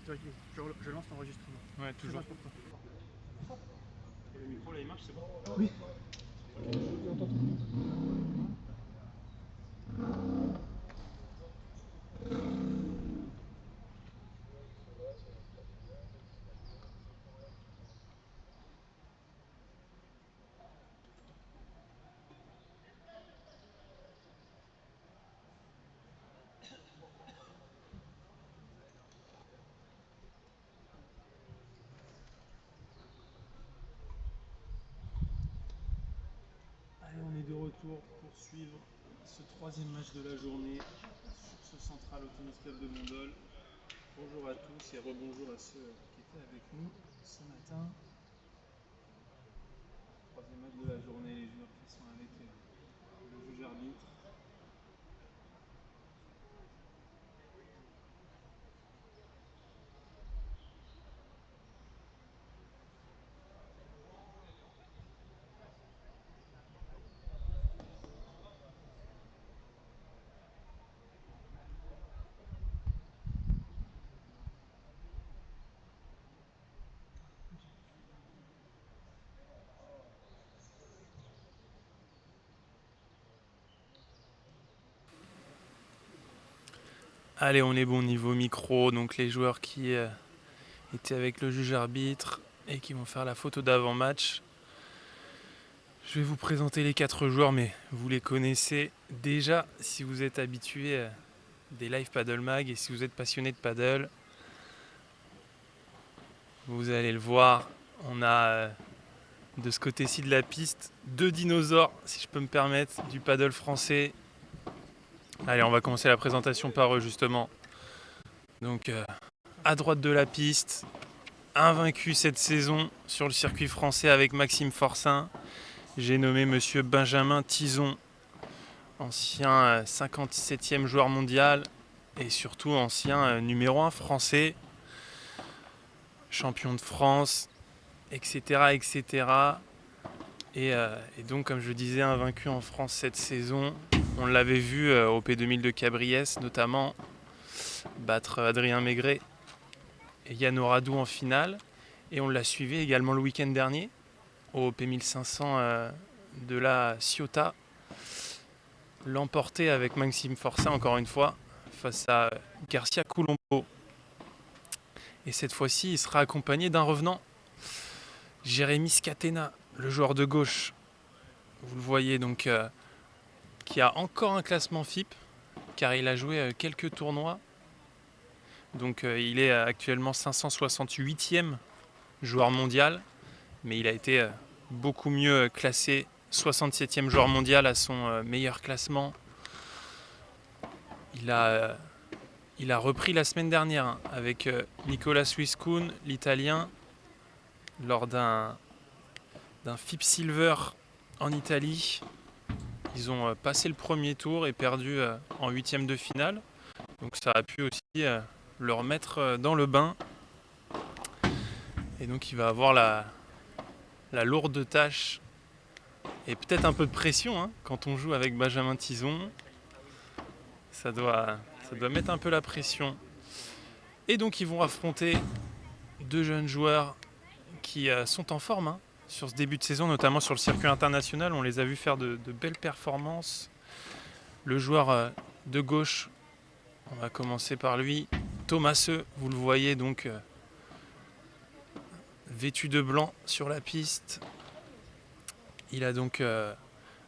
Je lance l'enregistrement. Ouais, Très toujours. important. Le micro là il marche, c'est bon? Oui. Allez, on est de retour pour suivre ce troisième match de la journée sur ce Central au Tennis Club de Mondol. Bonjour à tous et rebonjour à ceux qui étaient avec nous ce matin. Troisième match de la journée, les joueurs qui sont avec le juge arbitre. Allez, on est bon niveau micro, donc les joueurs qui étaient avec le juge arbitre et qui vont faire la photo d'avant-match. Je vais vous présenter les 4 joueurs, mais vous les connaissez déjà si vous êtes habitué des live paddle mag et si vous êtes passionné de paddle. Vous allez le voir, on a de ce côté-ci de la piste 2 dinosaures, si je peux me permettre, du paddle français. Allez, on va commencer la présentation par eux justement. Donc à droite de la piste, invaincu cette saison sur le circuit français avec Maxime Forcin. J'ai nommé monsieur Benjamin Tison, ancien 57e joueur mondial et surtout ancien numéro 1 français, champion de France, etc. etc. Et donc, comme je disais, invaincu en France cette saison. On l'avait vu au P2000 de Cabriès, notamment battre Adrien Maigret et Yann Oradou en finale. Et on l'a suivi également le week-end dernier au P1500 de la Ciotat. L'emporter avec Maxime Forcin, encore une fois, face à Garcia Colombo. Et cette fois-ci, il sera accompagné d'un revenant, Jérémy Scatena, le joueur de gauche. Vous le voyez donc, qui a encore un classement FIP, car il a joué quelques tournois. Donc il est actuellement 568e joueur mondial, mais il a été beaucoup mieux classé, 67e joueur mondial à son meilleur classement. Il a repris la semaine dernière avec Nicolas Wiscun, l'italien, lors d'un FIP Silver en Italie. Ils ont passé le premier tour et perdu en 8e de finale. Donc ça a pu aussi le remettre dans le bain. Et donc il va avoir la lourde tâche et peut-être un peu de pression quand on joue avec Benjamin Tison. Ça doit mettre un peu la pression. Et donc ils vont affronter 2 jeunes joueurs qui sont en forme sur ce début de saison, notamment sur le circuit international. On les a vus faire de belles performances. Le joueur de gauche, on va commencer par lui, Thomaseux, vous le voyez donc vêtu de blanc sur la piste. Il a donc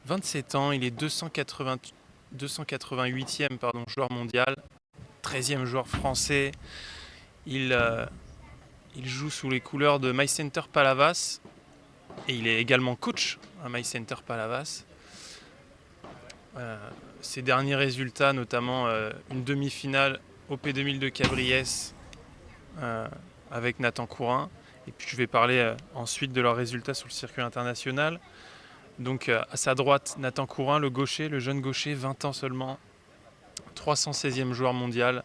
27 ans, il est 288e joueur mondial, 13e joueur français. Il joue sous les couleurs de My Center Palavas et il est également coach à My Center Palavas. Ses derniers résultats, notamment une demi-finale au P2000 de Cabriès avec Nathan Courin. Et puis je vais parler ensuite de leurs résultats sur le circuit international. Donc à sa droite, Nathan Courin, le gaucher, le jeune gaucher, 20 ans seulement, 316e joueur mondial,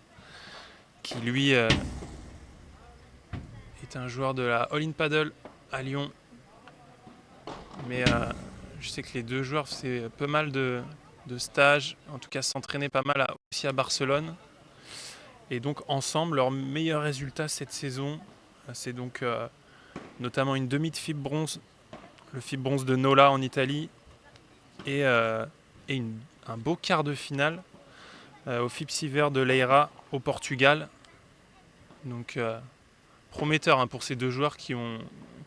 qui lui est un joueur de la All In Paddle à Lyon. Mais je sais que les 2 joueurs faisaient pas mal de stages, en tout cas s'entraînaient pas mal aussi à Barcelone. Et donc ensemble, leur meilleur résultat cette saison, c'est donc notamment une demi de FIB bronze, le FIB bronze de Nola en Italie, et, un beau quart de finale au FIB Silver de Leira au Portugal. Donc prometteur pour ces deux joueurs qui ont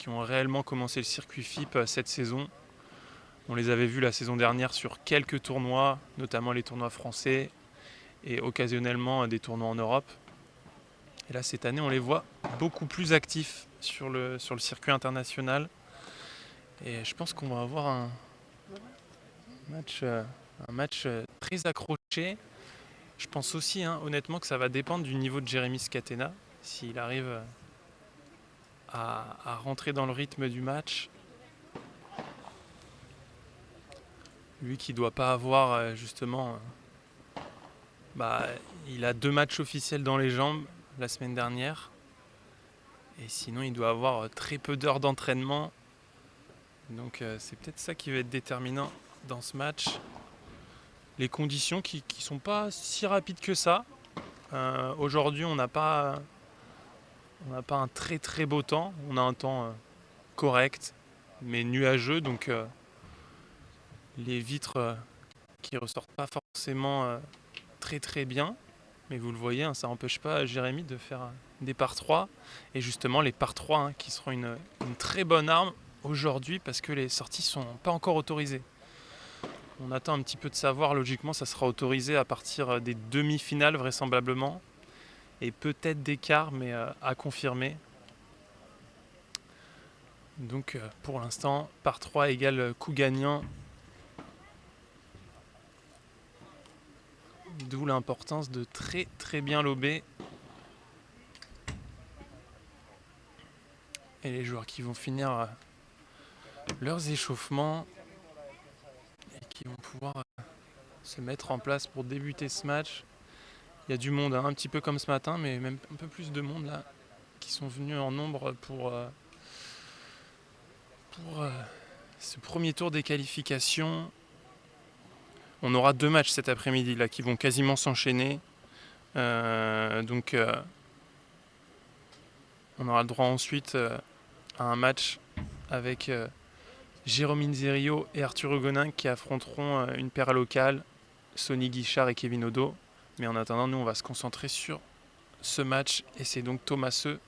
réellement commencé le circuit FIP cette saison. On les avait vus la saison dernière sur quelques tournois, notamment les tournois français et occasionnellement des tournois en Europe. Et là, cette année, on les voit beaucoup plus actifs sur le circuit international. Et je pense qu'on va avoir un match très accroché. Je pense aussi, honnêtement, que ça va dépendre du niveau de Jérémy Scatena. S'il arrive à rentrer dans le rythme du match. Lui qui ne doit pas avoir justement... il a 2 matchs officiels dans les jambes la semaine dernière. Et sinon, il doit avoir très peu d'heures d'entraînement. Donc c'est peut-être ça qui va être déterminant dans ce match. Les conditions qui ne sont pas si rapides que ça. Aujourd'hui, on n'a pas un très très beau temps. On a un temps correct, mais nuageux. Donc les vitres qui ressortent pas forcément très très bien. Mais vous le voyez, ça n'empêche pas Jérémy de faire des par 3. Et justement, les par 3 qui seront une très bonne arme aujourd'hui parce que les sorties sont pas encore autorisées. On attend un petit peu de savoir, logiquement ça sera autorisé à partir des demi-finales vraisemblablement. Et peut-être des quarts, mais à confirmer. Donc pour l'instant, par 3 égale coup gagnant. D'où l'importance de très très bien lober. Et les joueurs qui vont finir leurs échauffements et qui vont pouvoir se mettre en place pour débuter ce match. Il y a du monde, un petit peu comme ce matin, mais même un peu plus de monde là, qui sont venus en nombre pour ce premier tour des qualifications. On aura 2 matchs cet après-midi là qui vont quasiment s'enchaîner. Donc on aura le droit ensuite à un match avec Jérôme Inzerio et Arthur Hugonin qui affronteront une paire locale, Sonny Guichard et Kevin Odo. Mais en attendant, nous on va se concentrer sur ce match et c'est donc Thomaseux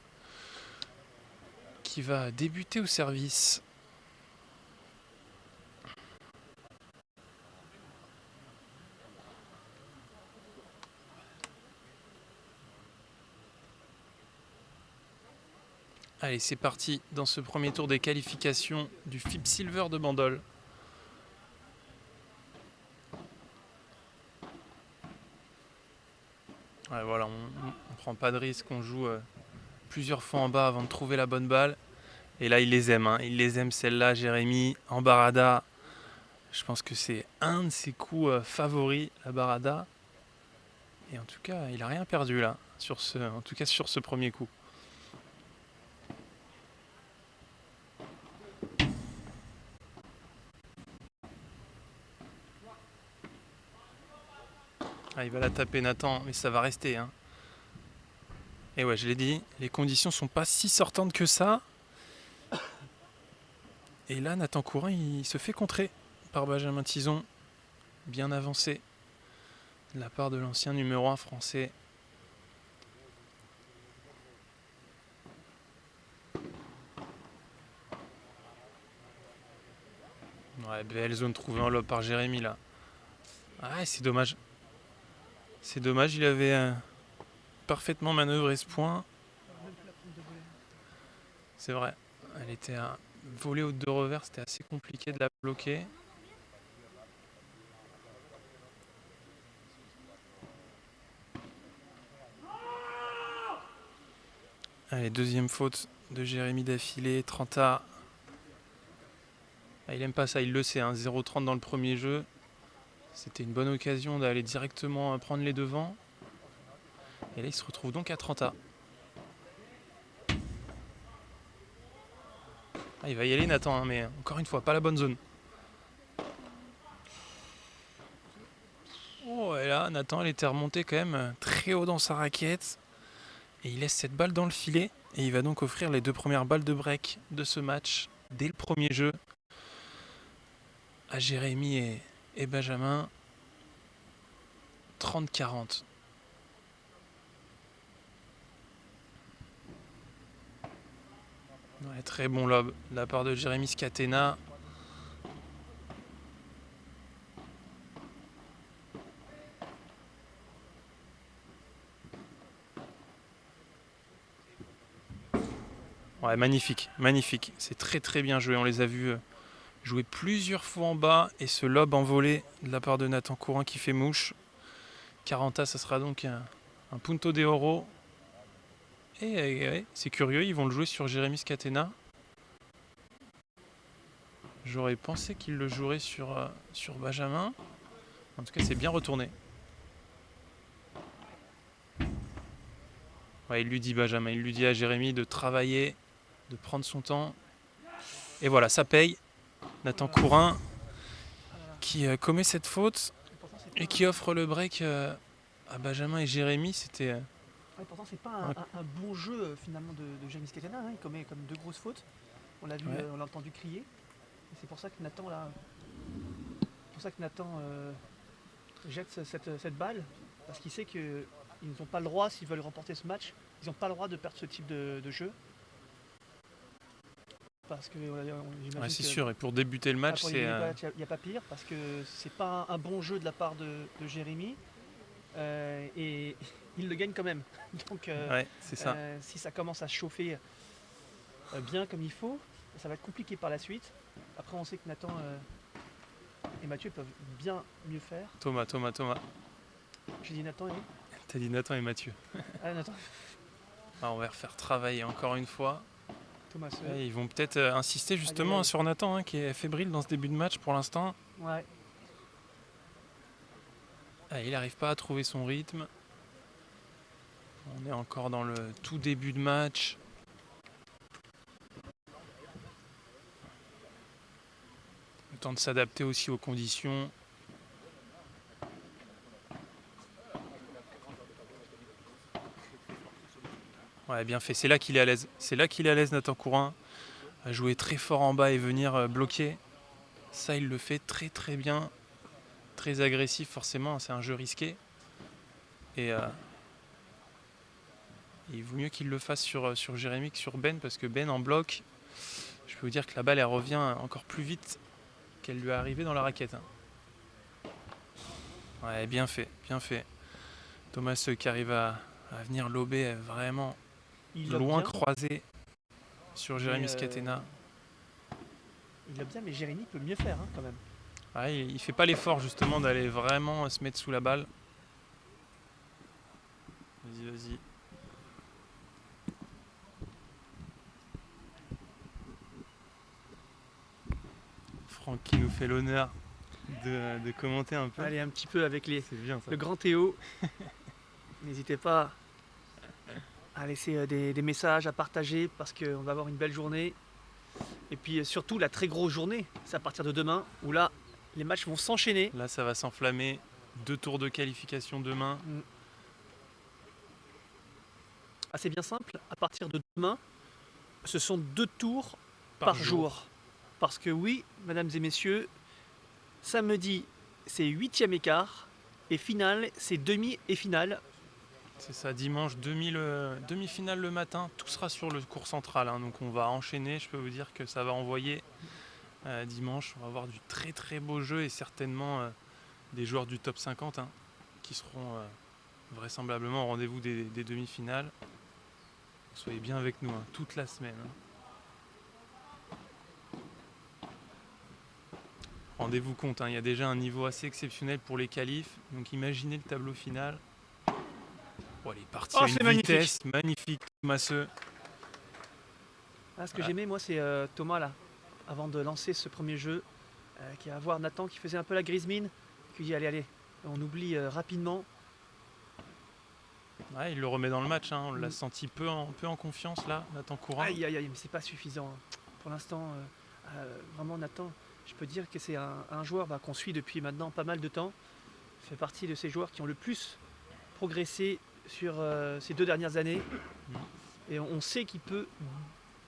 qui va débuter au service. Allez, c'est parti dans ce premier tour des qualifications du FIB Silver de Bandol. Ouais, voilà, on prend pas de risque, on joue plusieurs fois en bas avant de trouver la bonne balle. Et là, il les aime, il les aime celle-là, Jérémy, en barada. Je pense que c'est un de ses coups favoris, la barada. Et en tout cas, il a rien perdu là, en tout cas sur ce premier coup. Ah, il va la taper Nathan, mais ça va rester. Et ouais, je l'ai dit, les conditions sont pas si sortantes que ça. Et là, Nathan Courin, il se fait contrer par Benjamin Tison, bien avancé de la part de l'ancien numéro 1 français. Ouais, belle zone trouvée en lob par Jérémy là. Ah, c'est dommage. C'est dommage, il avait parfaitement manœuvré ce point. C'est vrai, elle était à voler au 2 revers, c'était assez compliqué de la bloquer. Allez, deuxième faute de Jérémy d'affilée, 30A. Ah, il aime pas ça, il le sait, 0-30 dans le premier jeu. C'était une bonne occasion d'aller directement prendre les devants. Et là, il se retrouve donc à 30A. Ah, il va y aller Nathan, mais encore une fois, pas la bonne zone. Oh, Ouais, là, Nathan, il était remonté quand même très haut dans sa raquette. Et il laisse cette balle dans le filet. Et il va donc offrir les 2 premières balles de break de ce match dès le premier jeu à Jérémy et Benjamin. 30-40. Ouais, très bon lob de la part de Jérémy Scatena. Ouais, magnifique, magnifique. C'est très très bien joué. On les a vus jouer plusieurs fois en bas. Et ce lob envolé de la part de Nathan Courin qui fait mouche. 40, ça sera donc un punto de oro. Et c'est curieux, ils vont le jouer sur Jérémy Scatena. J'aurais pensé qu'il le jouerait sur Benjamin. En tout cas, c'est bien retourné. Ouais, il lui dit Benjamin, il lui dit à Jérémy de travailler, de prendre son temps. Et voilà, ça paye. Nathan Courin qui commet cette faute et qui offre le break à Benjamin et Jérémy. C'était Ouais, pourtant, c'est pas un bon jeu finalement de Jérémy Scatena. Hein. Il commet comme 2 grosses fautes. On l'a vu, Ouais. on l'a entendu crier. Et c'est pour ça que Nathan là, jette cette balle parce qu'il sait qu'ils n'ont pas le droit, s'ils veulent remporter ce match, ils n'ont pas le droit de perdre ce type de jeu. Parce que j'imagine ouais, c'est que sûr. Et pour débuter le match, pour c'est il n'y a pas pire parce que c'est pas un bon jeu de la part de Jérémy et il le gagne quand même. Donc ouais, c'est ça. si ça commence à se chauffer bien comme il faut, ça va être compliqué par la suite. Après on sait que Nathan et Mathieu peuvent bien mieux faire. Thomas. J'ai dit Nathan et T'as dit Nathan et Mathieu. Nathan. Ah, on va refaire travailler encore une fois. Thomas. Ouais, ils vont peut-être insister justement aïe. sur Nathan qui est fébrile dans ce début de match pour l'instant. Ouais. Ah, il n'arrive pas à trouver son rythme. On est encore dans le tout début de match. Le temps de s'adapter aussi aux conditions. Ouais, bien fait. C'est là qu'il est à l'aise. C'est là qu'il est à l'aise, Nathan Courin. À jouer très fort en bas et venir bloquer. Ça, il le fait très très bien. Très agressif, forcément. C'est un jeu risqué. Et il vaut mieux qu'il le fasse sur Jérémy que sur Ben, parce que Ben en bloc, je peux vous dire que la balle elle revient encore plus vite qu'elle lui est arrivée dans la raquette. Ouais, bien fait, bien fait. Thomas qui arrive à venir lober vraiment Il lobe loin bien, croisé sur Jérémy mais, Scatena. il lobe bien, mais Jérémy peut mieux faire quand même. Ouais, il fait pas l'effort justement d'aller vraiment se mettre sous la balle. Vas-y. Franck qui nous fait l'honneur de commenter un peu. Allez, un petit peu avec C'est bien ça. le grand Théo. N'hésitez pas à laisser des messages, à partager parce qu'on va avoir une belle journée. Et puis surtout la très grosse journée, c'est à partir de demain où là les matchs vont s'enchaîner. Là ça va s'enflammer. 2 tours de qualification demain. Ah, c'est bien simple, à partir de demain, ce sont 2 tours par jour. Parce que oui, mesdames et messieurs, samedi c'est 8e écart et finale c'est demi et finale. C'est ça, dimanche, demi-finale le matin, tout sera sur le cours central. Donc on va enchaîner, je peux vous dire que ça va envoyer dimanche. On va avoir du très très beau jeu et certainement des joueurs du top 50 qui seront vraisemblablement au rendez-vous des demi-finales. Soyez bien avec nous toute la semaine. Rendez-vous compte, il y a déjà un niveau assez exceptionnel pour les qualifs. Donc imaginez le tableau final. Oh, il est parti à une vitesse magnifique, Thomaseux. Ah, ce que j'aimais moi c'est Thomas là, avant de lancer ce premier jeu, qui va voir Nathan qui faisait un peu la grise mine, qui dit allez, on oublie rapidement. Ouais, il le remet dans le match, on l'a senti peu en confiance là, Nathan Courin. Aïe, mais c'est pas suffisant. Pour l'instant, vraiment Nathan, je peux dire que c'est un joueur qu'on suit depuis maintenant pas mal de temps. fait partie de ces joueurs qui ont le plus progressé sur ces 2 dernières années. Et on sait qu'il peut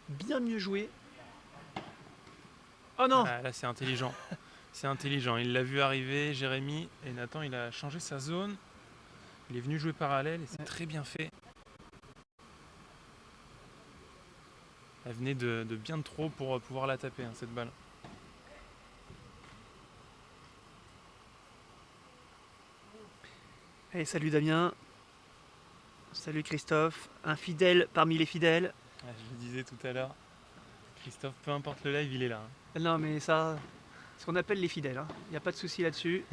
bien mieux jouer. Oh non! Ah, là, c'est intelligent. C'est intelligent. Il l'a vu arriver, Jérémy. Et Nathan, il a changé sa zone. Il est venu jouer parallèle et c'est très bien fait. Elle venait de bien de trop pour pouvoir la taper, cette balle. Hey, salut Damien. Salut Christophe. Un fidèle parmi les fidèles. Ah, je le disais tout à l'heure. Christophe, peu importe le live, il est là. Non, mais ça, c'est ce qu'on appelle les fidèles. Il n'y a pas de souci là-dessus.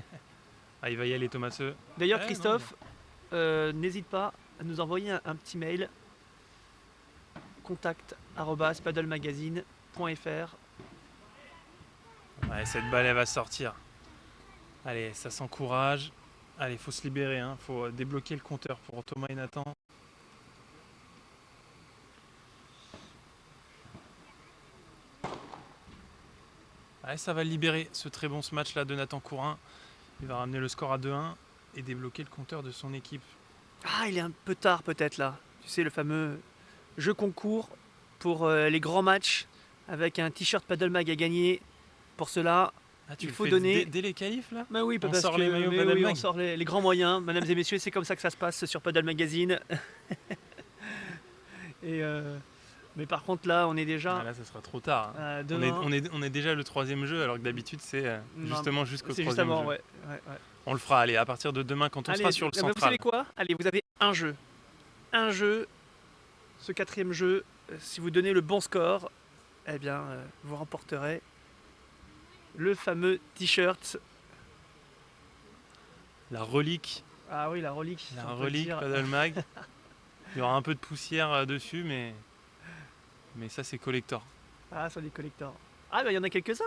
Ah, il va y aller, Thomaseux. D'ailleurs, Christophe, n'hésite pas à nous envoyer un petit mail. contact@paddlemagazine.fr. Ouais, cette balle, elle va sortir. Allez, ça s'encourage. Allez, il faut se libérer. Il faut débloquer le compteur pour Thomas et Nathan. Allez, ça va libérer ce très bon match-là de Nathan Courin. Il va ramener le score à 2-1 et débloquer le compteur de son équipe. Ah, il est un peu tard peut-être là. Tu sais, le fameux jeu concours pour les grands matchs avec un t-shirt Paddle Mag à gagner. Pour cela, il faut donner. Dès les qualifs là. Bah oui, On parce sort que les maillots mais Paddle oui, Mag. on sort les grands moyens, mesdames et messieurs, c'est comme ça que ça se passe sur Paddle Magazine. Et mais par contre là, on est déjà. Ah, là, ça sera trop tard. Demain. On est déjà le 3e jeu, alors que d'habitude c'est justement jusqu'au 3e C'est justement, jeu. ouais. On le fera, allez, à partir de demain quand on sera sur le Vous savez central. quoi? Allez, vous avez un jeu. Un jeu. Ce 4e jeu, si vous donnez le bon score, eh bien, vous remporterez le fameux t-shirt. La relique. Ah oui, la relique. La on peut le relique dire. Paddle Mag. Il y aura un peu de poussière dessus, mais ça c'est collector. Ah, sur des collectors. Ah, bah il y en a quelques-uns,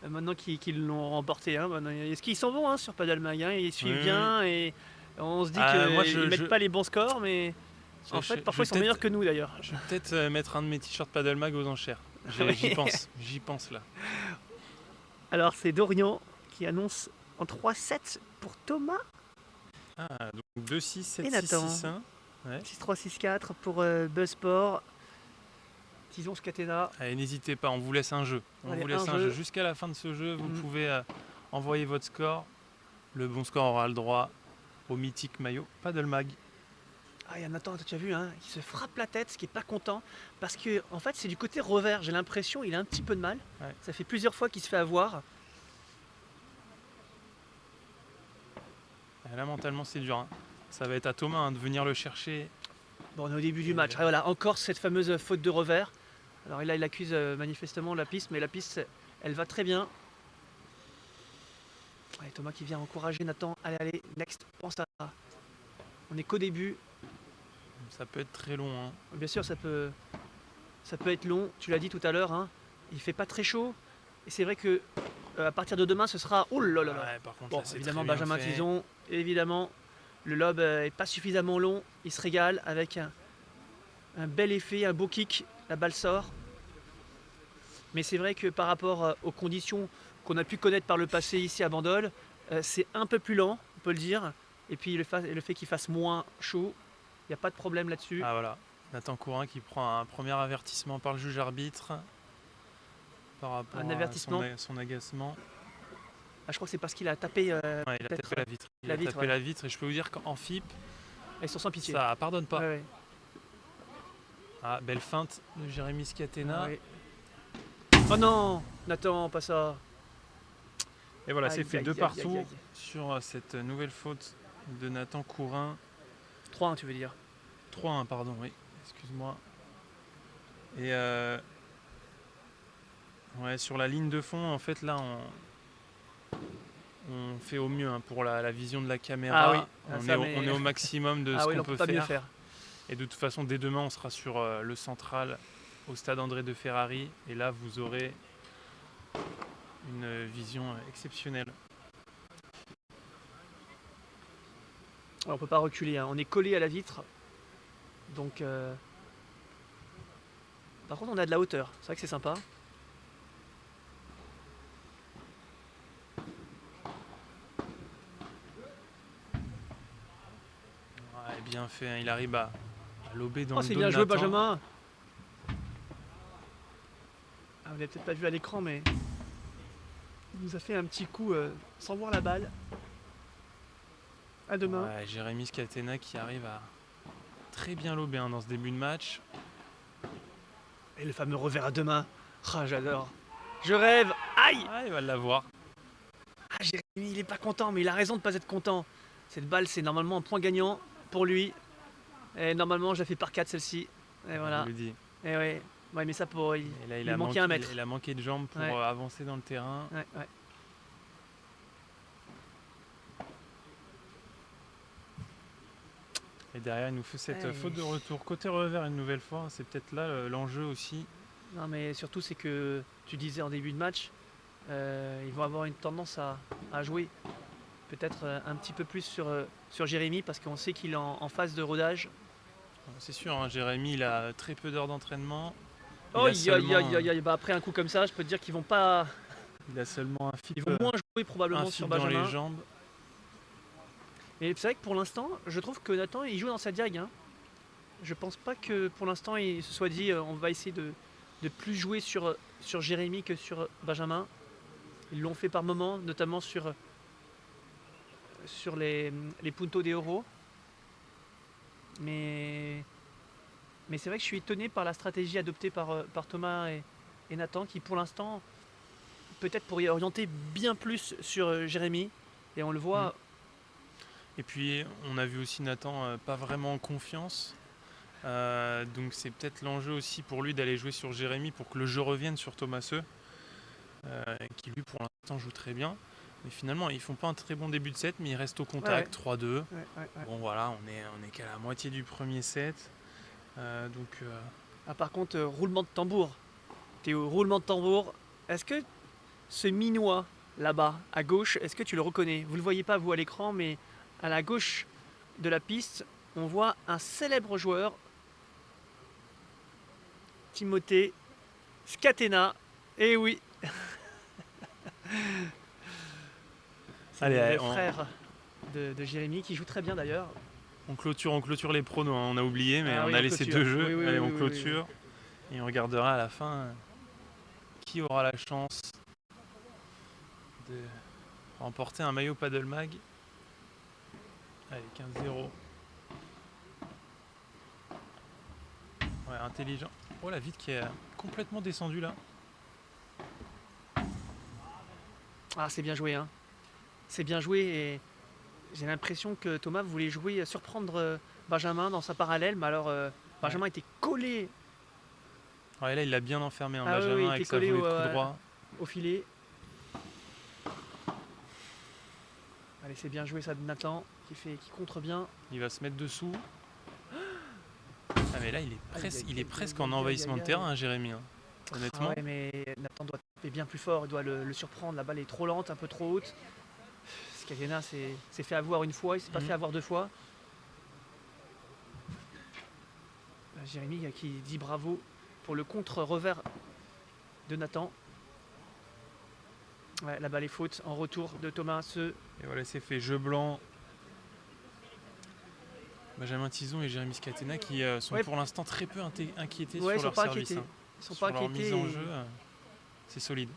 maintenant qui l'ont remporté. Est-ce qu'ils sont bons sur Paddle Mag, ils suivent bien et on se dit qu'ils ne mettent pas les bons scores, mais en fait, parfois ils sont meilleurs que nous d'ailleurs. Je vais peut-être mettre un de mes t-shirts Paddle Mag aux enchères. J'y pense là. Alors, c'est Dorian qui annonce en 3-7 pour Thomas. Ah, donc 2-6, 7, Et 6, Nathan. 6, 1. Ouais. 6-3, 6-4 pour Buzzsport. Tison Scatena. Allez, n'hésitez pas, on vous laisse un jeu. Allez, vous laisse un un jeu. jeu. Jusqu'à la fin de ce jeu, vous pouvez envoyer votre score. Le bon score aura le droit au mythique maillot Paddle Mag. Ah, il y a Nathan, tu as vu, il se frappe la tête, ce qui est pas content. Parce que, en fait, c'est du côté revers. J'ai l'impression il a un petit peu de mal. Ouais. Ça fait plusieurs fois qu'il se fait avoir. Et là, mentalement, c'est dur. Ça va être à Thomas de venir le chercher. Bon, on est au début du match. Ah, voilà, encore cette fameuse faute de revers. Alors là, il accuse manifestement la piste, mais la piste, elle va très bien. Allez, Thomas qui vient encourager Nathan. Allez, next, pense à. On est qu'au début. Ça peut être très long. Bien sûr, ça peut être long. Tu l'as dit tout à l'heure. Il fait pas très chaud. Et c'est vrai que à partir de demain, ce sera. Oh là là là. Ouais, par contre, Bon, là, c'est évidemment, très bien Benjamin fait. Tison, évidemment, le lob est pas suffisamment long. Il se régale avec un bel effet, un beau kick. La balle sort. Mais c'est vrai que par rapport aux conditions qu'on a pu connaître par le passé ici à Bandol, c'est un peu plus lent, on peut le dire. Et puis le fait qu'il fasse moins chaud, il n'y a pas de problème là-dessus. Ah voilà, Nathan Courin qui prend un premier avertissement par le juge arbitre par rapport Un à avertissement. son agacement. Ah, je crois que c'est parce qu'il a tapé. Ouais, il a tapé la vitre. Il a tapé la vitre et je peux vous dire qu'en FIP, Ils sont sans pitié. ça pardonne pas. Ouais. Ah, belle feinte de Jérémy Scatena. Ah, ouais. Oh non, Nathan, pas ça. Et voilà, c'est Aïe, fait aïe, 2 aïe, partout aïe, aïe. sur cette nouvelle faute de Nathan Courin. 3-1, tu veux dire. 3-1, pardon, oui, excuse-moi. Et ouais, sur la ligne de fond, en fait, là, on fait au mieux pour la vision de la caméra. Ah oui, On est au maximum de ce oui, qu'on on peut peut pas mieux faire. faire. Et de toute façon, dès demain, on sera sur le central au stade André de Ferrari. Et là, vous aurez une vision exceptionnelle. Alors, on peut pas reculer, on est collé à la vitre. Donc, par contre, on a de la hauteur. C'est vrai que c'est sympa. il arrive à lober dans Oh, le c'est dos bien de joué, Nathan. Benjamin. Ah, vous l'avez peut-être pas vu à l'écran, mais il nous a fait un petit coup sans voir la balle. À demain. Ouais, Jérémy Scatena qui arrive à très bien lober dans ce début de match. Et le fameux revers à deux mains. Ah, j'adore. Je rêve. Aïe. Ah, il va l'avoir. Ah, Jérémy, il est pas content, mais il a raison de pas être content. Cette balle, c'est normalement un point gagnant pour lui. Et normalement, je la fais par 4 celle-ci. Et Je voilà. vous le dis. Et ouais. Ouais, mais ça pour. Il, Et là, il manquait un mètre. il a manqué de jambes pour Ouais. avancer dans le terrain. Ouais, ouais. Et derrière, il nous fait cette Ouais. faute de retour. Côté revers, une nouvelle fois. C'est peut-être là l'enjeu aussi. Non, mais surtout, c'est que tu disais en début de match, ils vont avoir une tendance à jouer peut-être un petit peu plus sur Jérémy parce qu'on sait qu'il est en phase de rodage. C'est sûr, hein, Jérémy, il a très peu d'heures d'entraînement. Oh, bah, après un coup comme ça, je peux te dire qu'ils vont pas. Il a seulement un Ils fil, vont moins jouer probablement un sur fil dans Benjamin. les jambes. Et c'est vrai que pour l'instant, je trouve que Nathan il joue dans sa diag. Hein. Je pense pas que pour l'instant il se soit dit on va essayer de plus jouer sur Jérémy que sur Benjamin. Ils l'ont fait par moments, notamment sur les puntos des euros. Mais c'est vrai que je suis étonné par la stratégie adoptée par Thomas et Nathan qui pour l'instant peut-être pourraient orienter bien plus sur Jérémy. Et on le voit. Et puis, on a vu aussi Nathan pas vraiment en confiance. Donc c'est peut-être l'enjeu aussi pour lui d'aller jouer sur Jérémy pour que le jeu revienne sur Thomaseux, qui lui pour l'instant joue très bien. Mais finalement ils font pas un très bon début de set, mais ils restent au contact, 3-2. Ouais. Bon voilà, on est qu'à la moitié du premier set. Ah, par contre, roulement de tambour. Théo, roulement de tambour. Est-ce que ce Minois là-bas, à gauche, est-ce que tu le reconnais? Vous le voyez pas vous à l'écran, mais à la gauche de la piste, on voit un célèbre joueur, Timothée Scatena. Eh oui. C'est Allez, le frère de Jérémy qui joue très bien d'ailleurs. on clôture les pronos, hein. On a oublié, mais Ah on oui, a on laissé clôture. 2 jeux. Oui, Allez, oui, on oui, clôture. Et on regardera à la fin qui aura la chance de remporter un maillot Paddle Mag. Allez, 15-0. Ouais, intelligent. Oh, la vitre qui est complètement descendue là. Ah, c'est bien joué, hein. C'est bien joué et j'ai l'impression que Thomas voulait jouer, surprendre Benjamin dans sa parallèle, mais alors Benjamin était collé. Ouais, là, il l'a bien enfermé en Ah oui, Benjamin il avec était sa collé volée de coup droit. au filet. Allez, c'est bien joué ça de Nathan qui contre bien. Il va se mettre dessous. Ah, mais là, il est presque en envahissement de terrain, hein, Jérémy. Hein. Honnêtement. Ah ouais, mais Nathan doit taper bien plus fort, il doit le surprendre. La balle est trop lente, un peu trop haute. Scatena s'est fait avoir une fois, il s'est pas fait avoir deux fois. Jérémy qui dit bravo pour le contre-revers de Nathan. Ouais, la balle est faute en retour de Thomas. Et voilà, c'est fait jeu blanc. Benjamin Tison et Jérémy Scatena qui sont pour l'instant très peu inquiétés sur leur service. Hein. Ils sont sur pas leur inquiétés. mise en jeu, c'est solide.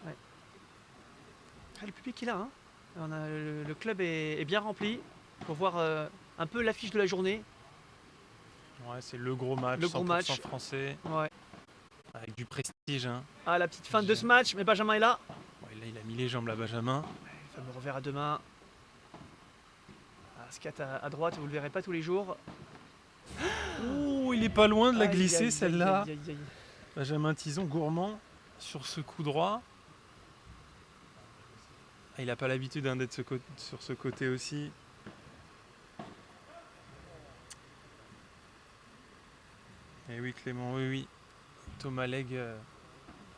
Ouais. Ah, le public est là. Hein. On a, le club est bien rempli pour voir un peu l'affiche de la journée. Ouais, c'est le gros match, le gros 100% match français, ouais. avec du prestige. Hein. Ah, la petite fin de ce match, mais Benjamin est là. Ouais, là, il a mis les jambes là, Benjamin. Le fameux revers à deux mains. Ah, Scat à droite, vous le verrez pas tous les jours. Ouh, il est pas loin de la glisser celle-là. Aïe. Benjamin Tison gourmand sur ce coup droit. Ah, il n'a pas l'habitude d'être sur ce côté aussi. Et oui Clément, oui. Thomas Legge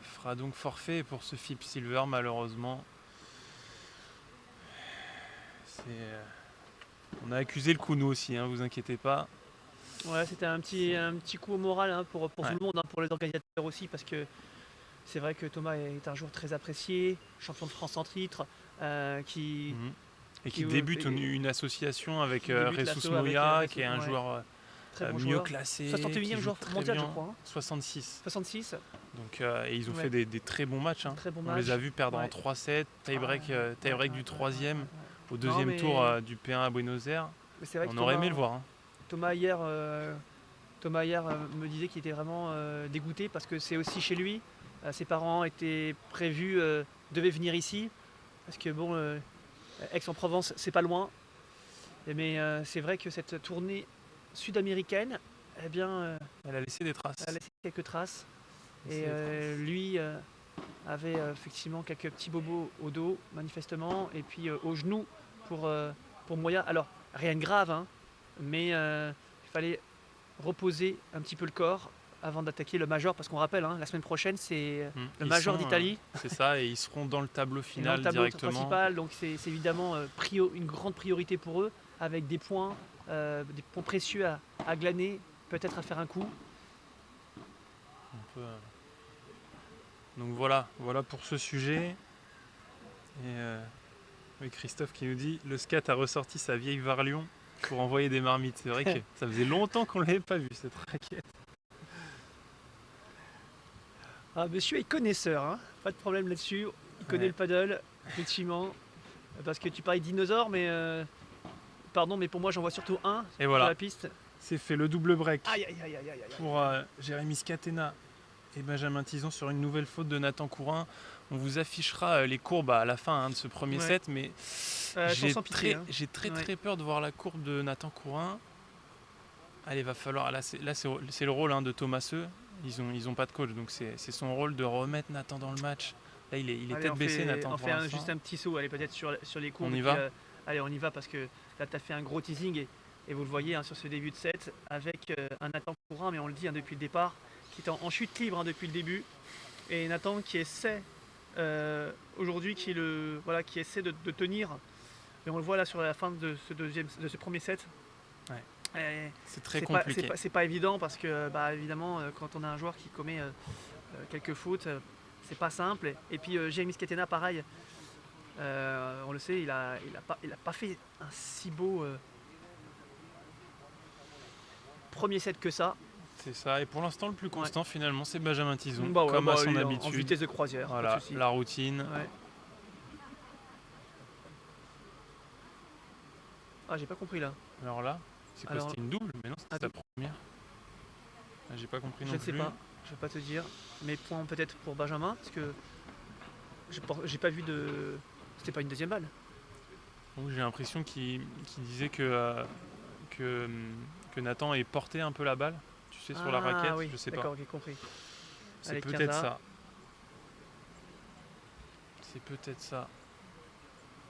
fera donc forfait pour ce FIP Silver malheureusement. On a accusé le coup nous aussi, hein, vous inquiétez pas. Ouais, c'était un petit coup au moral hein, pour tout le monde, hein, pour les organisateurs aussi, parce que c'est vrai que Thomas est un joueur très apprécié, champion de France en titre, qui Et qui débute une association avec Jesus avec, Moya, qui est un ouais, joueur très bon mieux joueur. classé, 61e qui joue joueur très mondial, bien. je crois. Hein. 66. 66. Donc, et ils ont Ouais. fait des très bons matchs. Hein. Très bon On match. les a vus perdre Ouais. en 3-7, tie-break du troisième, au Non, deuxième mais- tour du P1 à Buenos Aires. Mais c'est vrai que On aurait aimé le voir. Hein. Thomas hier me disait qu'il était vraiment dégoûté parce que c'est aussi chez lui. Ses parents étaient prévus, devaient venir ici. Parce que bon, Aix-en-Provence, c'est pas loin. Mais c'est vrai que cette tournée sud-américaine, eh bien, Elle a laissé des traces. elle a laissé quelques traces. Laissé Et des traces. lui avait effectivement quelques petits bobos au dos, manifestement, et puis au genou pour Moya. Alors, rien de grave, hein, mais il fallait reposer un petit peu le corps avant d'attaquer le Major, parce qu'on rappelle, hein, la semaine prochaine, c'est le Ils Major sont, d'Italie. C'est ça, et ils seront dans le tableau Et dans final le tableau directement. principal, donc c'est évidemment une grande priorité pour eux, avec des points précieux à glaner, peut-être à faire un coup. On peut, Donc voilà pour ce sujet. Et oui, Christophe qui nous dit le SCAT a ressorti sa vieille Varlion pour envoyer des marmites. C'est vrai que ça faisait longtemps qu'on ne l'avait pas vu cette raquette. Ah, monsieur est connaisseur, hein, pas de problème là-dessus. Il connaît le paddle, effectivement. Parce que tu parlais de dinosaures, mais pardon, mais pour moi j'en vois surtout un Et sur voilà, la piste. c'est fait le double break Aïe aïe aïe aïe aïe aïe. pour Jérémy Scatena et Benjamin Tison sur une nouvelle faute de Nathan Courin. On vous affichera les courbes à la fin de ce premier set, mais j'ai sans pitié, hein. très peur de voir la courbe de Nathan Courin. Allez, va falloir. Là, c'est le rôle de Thomaseux. Ils ont pas de coach, donc c'est son rôle de remettre Nathan dans le match. Là, il est tête baissée, Nathan. On fait juste un petit saut, allez, peut-être sur les courbes. On y va allez, on y va parce que là, tu as fait un gros teasing et vous le voyez sur ce début de set avec un Nathan Courin, mais on le dit depuis le départ, qui est en chute libre depuis le début. Et Nathan qui essaie aujourd'hui, qui essaie de tenir. Et on le voit là sur la fin de ce premier set. Ouais. C'est très compliqué. C'est pas évident parce que évidemment quand on a un joueur qui commet quelques fautes, c'est pas simple. Et puis Jérémy Scatena pareil, on le sait, il a pas fait un si beau premier set que ça. C'est ça, et pour l'instant le plus constant finalement c'est Benjamin Tison, comme à son en habitude. vitesse de croisière. Voilà, pas de souci. la routine. Ouais. Ah, j'ai pas compris là. Alors là, c'est quoi? C'était une double? Mais non, c'était la première. Ah, j'ai pas compris non plus. Je ne sais pas, je vais pas te dire. Mais point peut-être pour Benjamin, parce que j'ai pas vu de... C'était pas une deuxième balle. Donc, j'ai l'impression qu'il disait que Nathan ait porté un peu la balle, tu sais, sur la raquette, oui, je sais pas. D'accord, j'ai compris. C'est peut-être ça. C'est peut-être ça.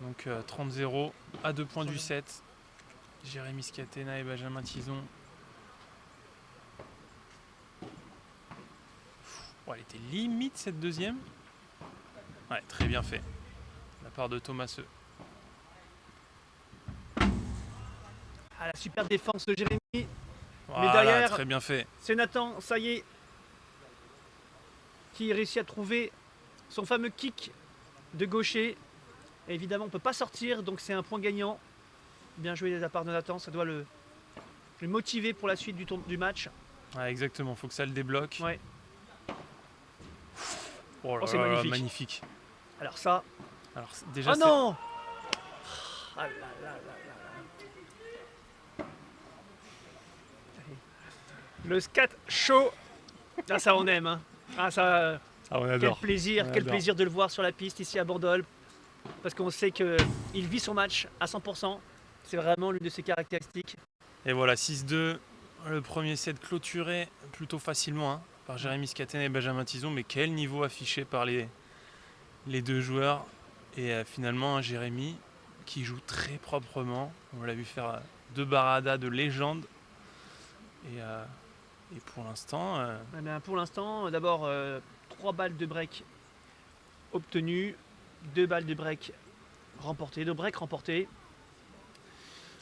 Donc 30-0 à 2 points du set. Jérémy Scatena et Benjamin Tison. Elle était limite cette deuxième. Ouais, très bien fait. De la part de Thomaseux. La super défense de Jérémy. Voilà, mais derrière, très bien fait. C'est Nathan, ça y est, qui réussit à trouver son fameux kick de gaucher. Et évidemment, on ne peut pas sortir, donc c'est un point gagnant. Bien joué de la part de Nathan, ça doit le motiver pour la suite du match. Ouais, exactement, faut que ça le débloque. Ouais. Oh là c'est là, magnifique. Magnifique. Alors ça... Alors déjà, non ah là là là là. Le scat chaud. Ah, ça on aime. Hein. Ah, ça, on adore. Quel On plaisir de le voir sur la piste ici à Bandol. Parce qu'on sait qu'il vit son match à 100%. C'est vraiment l'une de ses caractéristiques. Et voilà, 6-2. Le premier set clôturé plutôt facilement par Jérémy Scatena et Benjamin Tison. Mais quel niveau affiché par les deux joueurs. Et finalement, Jérémy qui joue très proprement. On l'a vu faire 2 baradas de légende. Et pour l'instant... Pour l'instant, d'abord 3 balles de break obtenues, 2 balles de break remportées, 2 breaks remportés.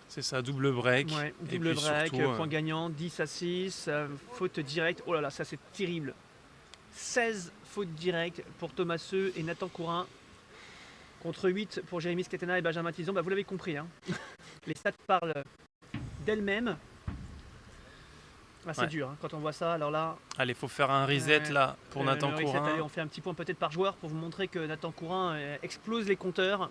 C'est ça, double break. Ouais, et double puis break, surtout, point gagnant, 10-6, faute directe. Oh là là, ça c'est terrible. 16 fautes directes pour Thomaseux et Nathan Courin, Contre 8 pour Jérémy Scatena et Benjamin Tison. Bah, vous l'avez compris, hein. Les stats parlent d'elles-mêmes. Ah, c'est Ouais. dur hein, quand on voit ça. Alors là, Allez, faut faire un reset là pour Nathan le reset, Courin. allez, on fait un petit point peut-être par joueur pour vous montrer que Nathan Courin explose les compteurs.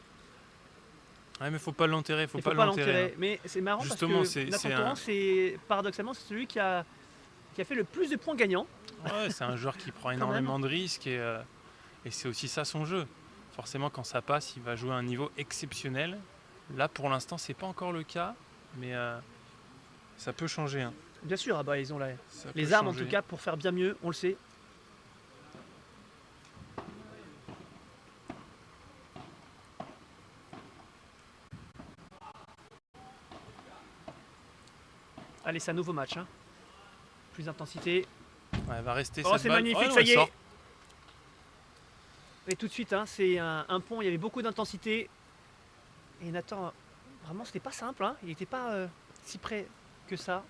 Ouais, mais faut pas l'enterrer, faut Il pas faut pas l'enterrer. l'enterrer. Mais c'est marrant Justement, parce que Nathan Courin, c'est paradoxalement c'est celui qui a fait le plus de points gagnants. Ouais, c'est un joueur qui prend Quand énormément de risques et c'est aussi ça son jeu. Forcément, quand ça passe, il va jouer à un niveau exceptionnel. Là, pour l'instant, c'est pas encore le cas, mais ça peut changer. Hein. Bien sûr, ah bah, ils ont Ça les peut armes changer. en tout cas pour faire bien mieux, on le sait. Allez, c'est un nouveau match. Hein. Plus d'intensité. Ouais, elle va rester Oh, cette c'est balle. magnifique, Ouais, non, ça elle y est. sort. Et tout de suite, hein, c'est un pont, il y avait beaucoup d'intensité. Et Nathan, vraiment, c'était pas simple. Hein. Il n'était pas si près que ça.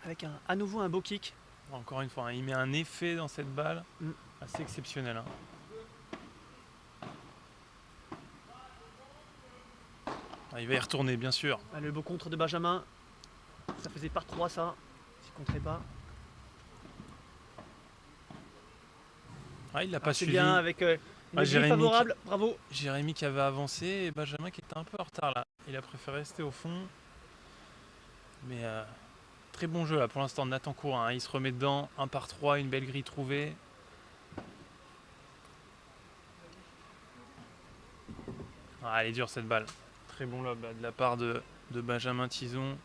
Avec à nouveau un beau kick. Encore une fois, hein, il met un effet dans cette balle assez exceptionnel. Hein. Ah, il va y retourner, bien sûr. Ah, le beau contre de Benjamin. Ça faisait par 3 ça. S'il compterait pas. Ah, il l'a pas C'est suivi. bien avec une grille favorable. Bravo. Jérémy qui avait avancé et Benjamin qui était un peu en retard là. Il a préféré rester au fond. Mais très bon jeu là pour l'instant de Nathan Courin. Hein. Il se remet dedans. 1 par 3, une belle grille trouvée. Ah, elle est dure cette balle. Très bon lob là, de la part de Benjamin Tison.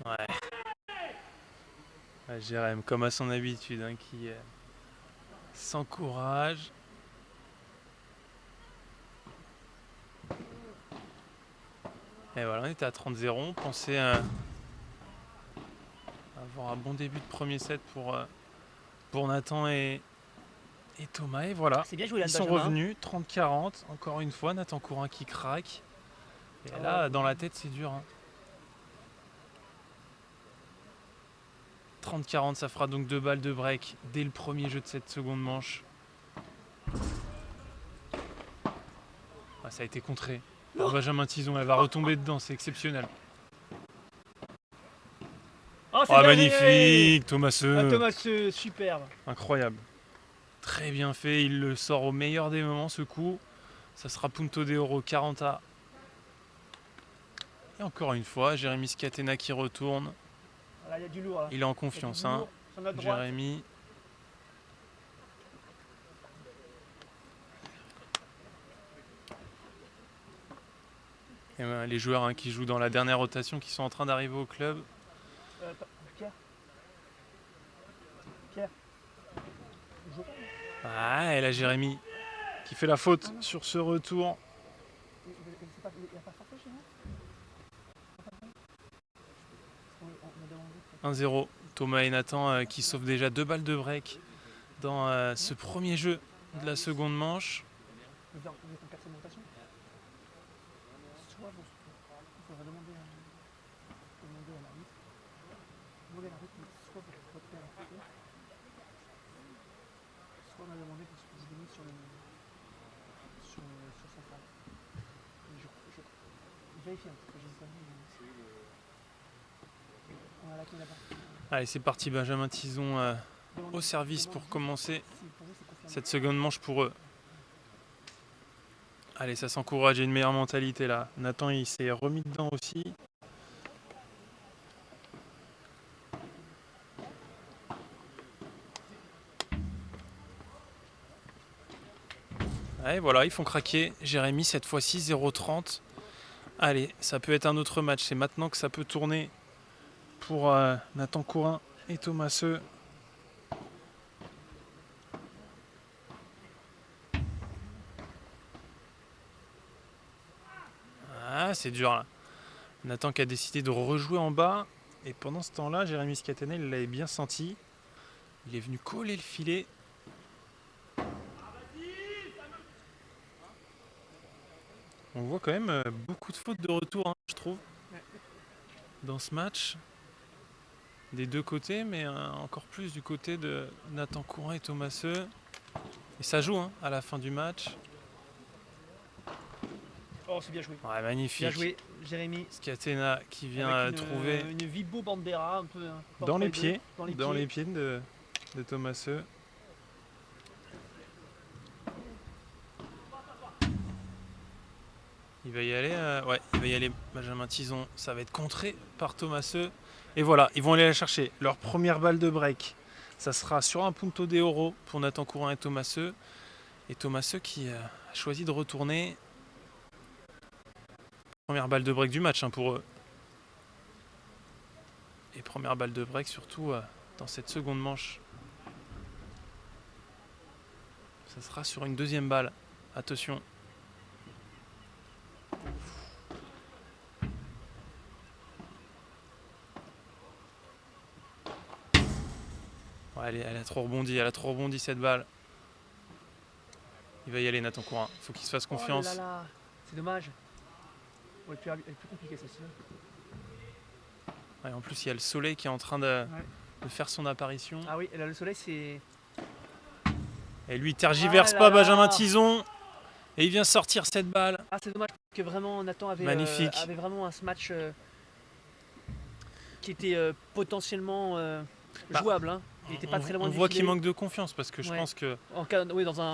Ouais. Jérém, comme à son habitude, hein, qui s'encourage. Et voilà, on était à 30-0. On pensait avoir un bon début de premier set pour Nathan et Thomas. Et voilà, C'est bien joué là, ils sont Benjamin. revenus. 30-40. Encore une fois, Nathan Courin qui craque. Et là, dans la tête, c'est dur. Hein. 30-40, ça fera donc 2 balles de break dès le premier jeu de cette seconde manche. Ah, ça a été contré. Par Benjamin Tison, elle va retomber dedans, c'est exceptionnel. Oh, c'est Ah, bien magnifique, Thomas. Thomas, superbe. Incroyable. Très bien fait, il le sort au meilleur des moments ce coup. Ça sera Punto de Oro 40A. Et encore une fois, Jérémy Scatena qui retourne. Là, il y a du lourd. Là. Il est en confiance, hein. Jérémy. Et voilà, les joueurs qui jouent dans la dernière rotation qui sont en train d'arriver au club. Pierre. Ah, et là Jérémy qui fait la faute sur ce retour. Il n'y a pas forfait chez nous 1-0. Thomas et Nathan qui sauvent déjà 2 balles de break dans ce premier jeu de la seconde manche. Vous êtes en quatrième rotation. Soit il faudra demander à l'arbitre. Demander à l'arbitre, soit votre père a fait, soit on a demandé pour que je démise sur sa femme. Je vérifie parce que je sais pas. On a la clé là-bas. Allez, c'est parti, Benjamin Tison au service pour commencer cette seconde manche pour eux. Allez, ça s'encourage, il y a une meilleure mentalité là. Nathan, il s'est remis dedans aussi. Et voilà, ils font craquer Jérémy cette fois-ci 0-30. Allez, ça peut être un autre match. C'est maintenant que ça peut tourner pour Nathan Courin et Thomas. Ah, c'est dur là. Nathan qui a décidé de rejouer en bas. Et pendant ce temps-là, Jérémy Scatena, il l'avait bien senti. Il est venu coller le filet. On voit quand même beaucoup de fautes de retour, hein, je trouve, dans ce match. Des deux côtés, mais encore plus du côté de Nathan Courin et Thomaseux. Et ça joue hein, à la fin du match. Oh, c'est bien joué. Ouais, magnifique. Bien joué, Jérémy. Scatena qui vient Avec trouver une Vibo Bandera un peu dans les pieds, dans les pieds de Thomaseux. Il va y aller, il va y aller Benjamin Tison. Ça va être contré par Thomaseux. Et voilà, ils vont aller la chercher. Leur première balle de break. Ça sera sur un punto de oro pour Nathan Courin et Thomaseux. Et Thomaseux qui a choisi de retourner. Première balle de break du match hein, pour eux. Et première balle de break surtout dans cette seconde manche. Ça sera sur une deuxième balle. Attention. Ouais, elle a trop rebondi cette balle. Il va y aller Nathan Courin. Il faut qu'il se fasse confiance. Oh là là, c'est dommage. Elle est plus compliquée celle-ci. Ouais, en plus, il y a le soleil qui est en train de faire son apparition. Ah oui, là le soleil c'est... Et lui, il tergiverse pas Benjamin Tison. Et il vient sortir cette balle. Ah, c'est dommage que vraiment Nathan avait vraiment un match qui était potentiellement jouable. Hein. Il était pas très loin on du voit filet. qu'il manque de confiance parce que je pense que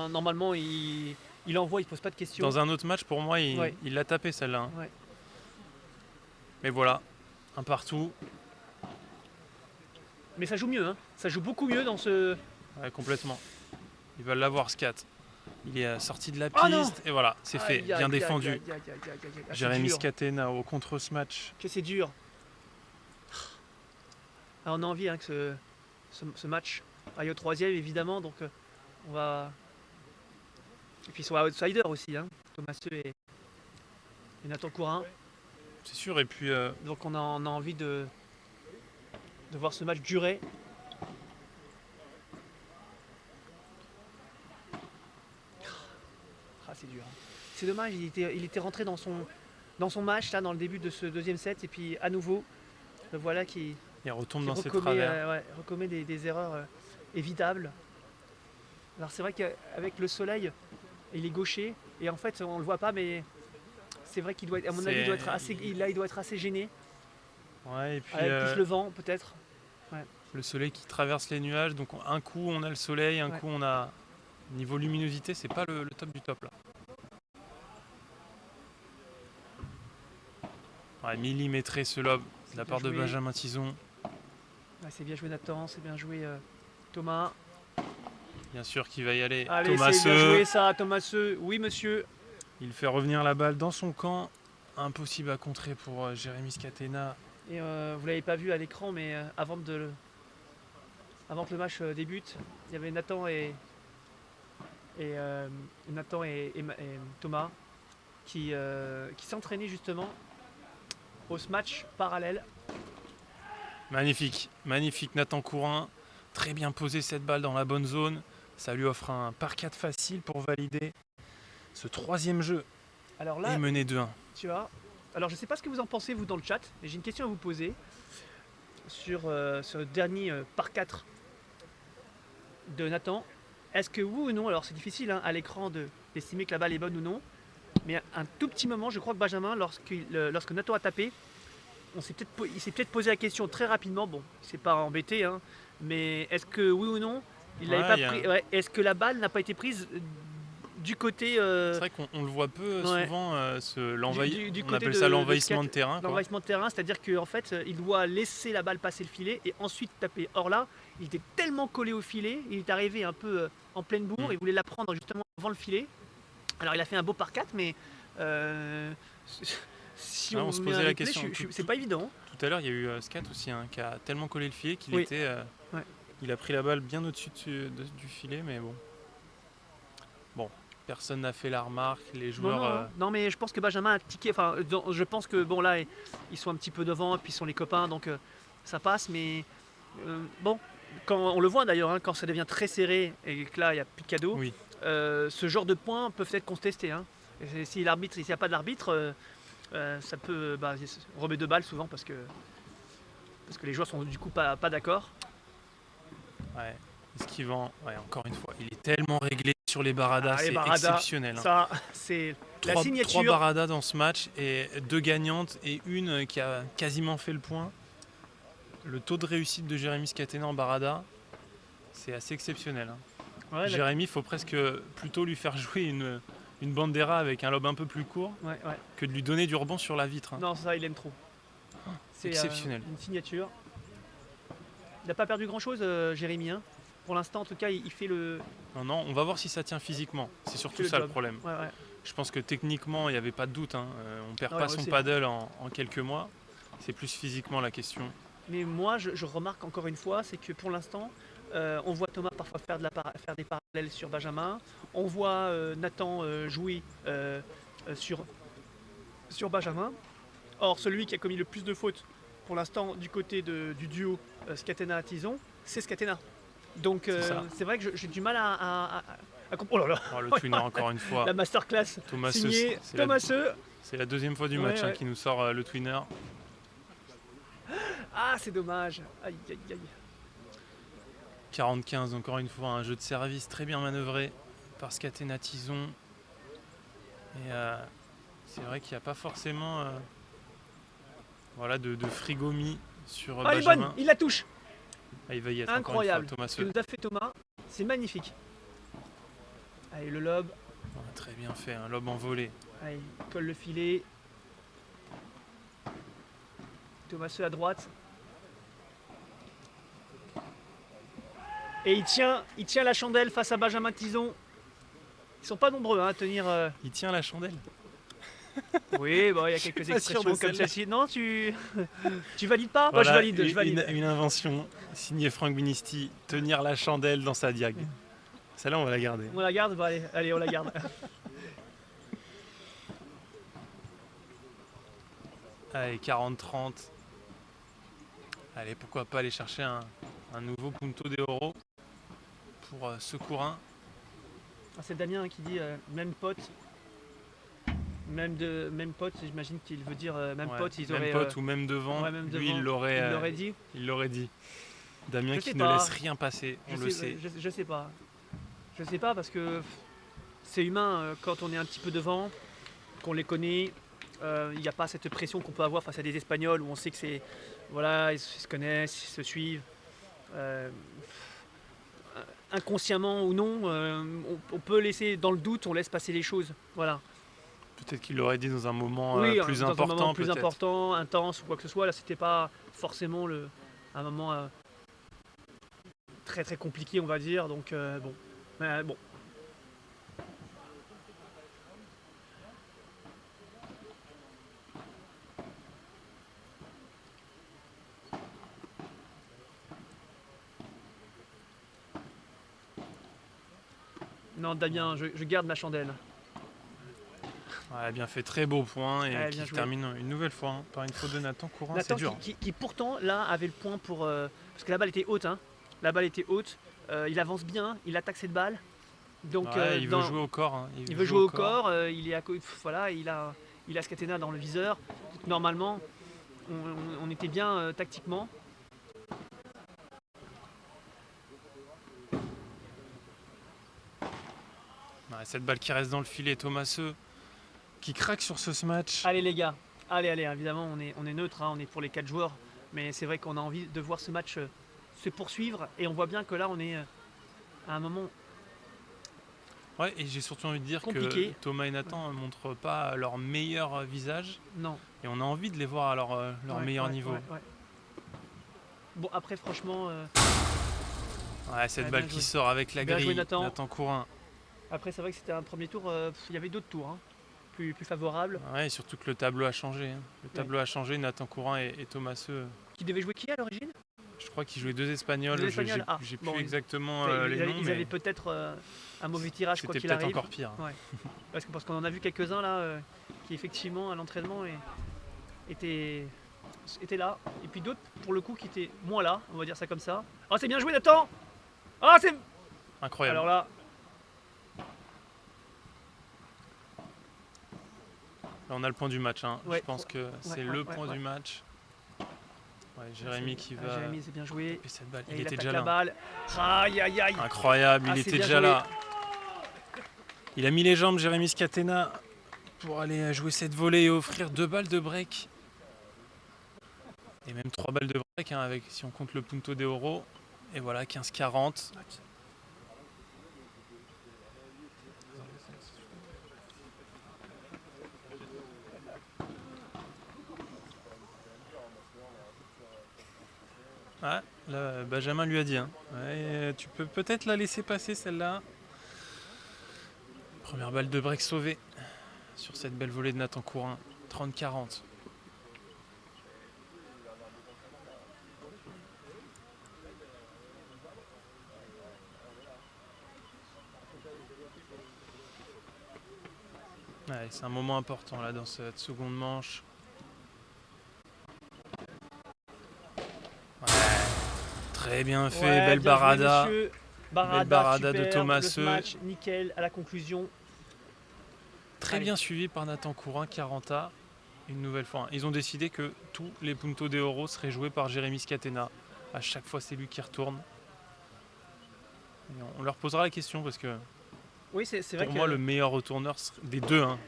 normalement il envoie, il pose pas de questions. Dans un autre match, pour moi, il l'a tapé celle-là. Hein. Ouais. Mais voilà, un partout. Mais ça joue mieux, hein. Ça joue beaucoup mieux dans ce... Ouais, complètement. Il va l'avoir, Scat. Il est sorti de la piste et voilà, c'est fait, bien défendu. Jérémy Scatena au contre ce match. Que c'est dur. Alors, on a envie hein, que ce match aille au troisième évidemment, donc on va... Et puis soit outsider aussi, hein. Thomaseux et Nathan Courin. C'est sûr, et puis... Donc on a envie de voir ce match durer. Ah, c'est dur. Hein. C'est dommage, il était rentré dans son match là, dans le début de ce deuxième set, et puis à nouveau, le voilà qui retombe dans ses travers. recommet des erreurs évitables. Alors c'est vrai qu'avec le soleil, il est gaucher, et en fait on le voit pas, mais c'est vrai qu'il doit, à mon avis, il doit être assez gêné. Ouais, et puis avec plus le vent peut-être. Ouais. Le soleil qui traverse les nuages, donc un coup on a le soleil, un coup on a... Niveau luminosité, c'est pas le top du top là. Ouais, millimétré ce lob de la part de Benjamin Tison. Ouais, c'est bien joué Nathan, c'est bien joué Thomas. Bien sûr qu'il va y aller. Allez, c'est bien joué ça, Thomaseux. Oui, monsieur. Il fait revenir la balle dans son camp. Impossible à contrer pour Jérémy Scatena. Et vous l'avez pas vu à l'écran, mais avant que le match débute, il y avait Nathan et Thomas qui s'entraînaient justement au match parallèle. Magnifique, magnifique Nathan Courin. Très bien posé cette balle dans la bonne zone. Ça lui offre un par 4 facile pour valider ce troisième jeu. Alors là, et mener 2-1. Tu vois. Alors je sais pas ce que vous en pensez vous dans le chat, mais j'ai une question à vous poser sur le dernier par 4 de Nathan. Est-ce que oui ou non, alors c'est difficile hein, à l'écran d'estimer que la balle est bonne ou non, mais un tout petit moment, je crois que Benjamin, lorsque Nathan a tapé, il s'est peut-être posé la question très rapidement, bon, il s'est pas embêté, hein, mais est-ce que oui ou non, il l'avait pas pris, est-ce que la balle n'a pas été prise du côté... C'est vrai qu'on le voit peu souvent, on appelle ça l'envahissement de terrain. L'envahissement de terrain, c'est-à-dire qu'en fait, il doit laisser la balle passer le filet et ensuite taper. Or là, il était tellement collé au filet, il est arrivé un peu en pleine bourre, il voulait la prendre justement avant le filet. Alors il a fait un beau par 4, mais si on se posait la question, c'est pas évident. Tout à l'heure, il y a eu Scat aussi, hein, qui a tellement collé le filet qu'il il a pris la balle bien au-dessus du filet, mais bon. Personne n'a fait la remarque. Les Non, joueurs. non, non, mais je pense que Benjamin a tiqué. Enfin, je pense que bon là, ils sont un petit peu devant, et puis ils sont les copains, donc ça passe. Mais bon, quand on le voit d'ailleurs, hein, quand ça devient très serré et que là il n'y a plus de cadeau, Oui, ce genre de points peuvent être contestés. Hein. Et si l'arbitre, s'il n'y a pas d'arbitre, ça peut, on remet 2 balles souvent parce que les joueurs sont du coup pas d'accord. ouais. Esquivant, ouais, encore une fois, il est tellement réglé sur les baradas, Ah, les c'est Barada, exceptionnel. Hein. ça c'est la Trois signature. baradas dans ce match et 2 gagnantes et une qui a quasiment fait le point. Le taux de réussite de Jérémy Scatena en barada, c'est assez exceptionnel. Hein. Ouais, Jérémy, il faut presque plutôt lui faire jouer une bandera avec un lob un peu plus court ouais. que de lui donner du rebond sur la vitre. Hein. Non, ça il aime trop. C'est exceptionnel. une signature. Il n'a pas perdu grand chose, Jérémy. Hein. Pour l'instant, en tout cas, il fait le. Non, on va voir si ça tient physiquement. C'est surtout le ça job. le problème. Ouais. Je pense que techniquement, il n'y avait pas de doute. Hein. On perd Ouais, pas ouais, son c'est- paddle en quelques mois. C'est plus physiquement la question. Mais moi, je remarque encore une fois, c'est que pour l'instant, on voit Thomas parfois faire des parallèles sur Benjamin. On voit Nathan jouer sur Benjamin. Or, celui qui a commis le plus de fautes pour l'instant du côté du duo Scatena-Tison, c'est Scatena. Donc C'est ça. c'est vrai que j'ai du mal à comprendre. Oh là là, Oh, le tuner, encore une fois, la masterclass Thomas signée c'est Thomas. la deuxième fois du Ouais, match hein, ouais. qui nous sort le twinner. Ah, c'est dommage. Aïe, aïe, aïe. 40-15, encore une fois, un jeu de service très bien manœuvré par Scatena Tison. Et c'est vrai qu'il n'y a pas forcément de frigomis sur Ah, il est Benjamin. bonne, il la touche. Ah, il va y être Incroyable. encore une fois, Ce que Thomas. nous a fait Thomas, c'est magnifique. Allez, le lob. Très bien fait, un lob en volée. Allez, il colle le filet. Thomas à droite. Et il tient la chandelle face à Benjamin Tison. Ils sont pas nombreux hein, à tenir. Il tient la chandelle. Oui, bon, il y a quelques pas sûr expressions de comme celle-là. celle-ci. Non, tu valides pas. Voilà, Bah, je valide. Une invention signée Frank Binisti, tenir la chandelle dans sa diag. Celle-là, on va la garder. On la garde. Bah, allez, on la garde. Allez, 40-30. Allez, pourquoi pas aller chercher un nouveau Punto de Oro pour Secourin. Ah, c'est Damien qui dit même pote. Même pote, j'imagine qu'il veut dire même Ouais, pote. Ils même auraient, pote ou même devant, ouais, même lui devant. il l'aurait dit. Damien Je qui sais ne pas. laisse rien passer, on le sait. Je sais pas. Je sais pas parce que c'est humain quand on est un petit peu devant, qu'on les connaît. Il n'y a pas cette pression qu'on peut avoir face à des Espagnols où on sait que c'est. Voilà, ils se connaissent, ils se suivent. Inconsciemment ou non, on peut laisser dans le doute, on laisse passer les choses. Voilà. Peut-être qu'il l'aurait dit dans un moment Oui, plus dans un important, moment plus peut-être. important, intense ou quoi que ce soit. Là, c'était pas forcément un moment très très compliqué, on va dire. Donc bon. Bon. Non, Damien, je garde ma chandelle. Ouais, bien fait, très beau point et Ouais, qui bien joué. termine une nouvelle fois hein, par une faute de Nathan Courin, Nathan c'est dur. qui pourtant là avait le point pour parce que la balle était haute. Hein. La balle était haute. Il avance bien, il attaque cette balle. Donc Ouais, il veut jouer au corps. Hein. il veut jouer au corps. Il est voilà, il a Scatena dans le viseur. Donc, normalement, on était bien tactiquement. Ouais, cette balle qui reste dans le filet, Thomaseux qui craque sur ce match. Allez les gars, allez, évidemment on est neutre, hein, on est pour les 4 joueurs, mais c'est vrai qu'on a envie de voir ce match se poursuivre et on voit bien que là on est à un moment Ouais, et j'ai surtout envie de dire compliqué. que Thomas et Nathan ne montrent pas leur meilleur visage Non. et on a envie de les voir à leur Ouais, meilleur ouais, niveau. ouais. Bon après franchement, Ouais, cette Ouais, balle bien qui joué. sort avec la Bien joué, grille, Nathan. Nathan Courin. après c'est vrai que c'était un premier tour, il y avait d'autres tours, hein, plus favorables. Ouais, et surtout que le tableau a changé. Hein. Le tableau a changé, Nathan Courin et Thomaseux. Qui devait jouer qui à l'origine? Je crois qu'ils jouaient deux Espagnols. Deux Espagnols, J'ai bon, plus exactement les noms, ils mais avaient peut-être un mauvais tirage quoi c'était qu'il peut-être arrive. encore pire. Ouais. Parce qu'on en a vu quelques-uns là qui effectivement à l'entraînement étaient là. Et puis d'autres pour le coup qui étaient moins là, on va dire ça comme ça. Ah c'est bien joué Nathan. Ah c'est... Incroyable. Alors là, Là, on a le point du match. Hein. Ouais. Je pense que c'est le point du match. Ouais, Jérémy qui va. Jérémy c'est bien joué. Et cette balle, Et il était attaque déjà la là. balle. Aïe aïe aïe. Incroyable, Ah, il c'est était bien déjà joué. là. Il a mis les jambes, Jérémy Scatena, pour aller jouer cette volée et offrir 2 balles de break. Et même 3 balles de break, hein, avec, si on compte le Punto de Oro. Et voilà, 15-40. Ah, là, Benjamin lui a dit. Hein. Ouais, tu peux peut-être la laisser passer celle-là. Première balle de break sauvée sur cette belle volée de Nathan Courin. 30-40. Ouais, c'est un moment important là dans cette seconde manche. Ouais, très bien fait, Ouais, belle bien joué, barada. monsieur. Belle barada de super, Thomaseux. le match nickel à la conclusion. Très Allez. bien suivi par Nathan Courin, 40A. Une nouvelle fois. Ils ont décidé que tous les Punto de Oro seraient joués par Jérémy Scatena. À chaque fois, c'est lui qui retourne. Et on leur posera la question parce que Oui, c'est vrai pour que moi, le meilleur retourneur des deux, hein,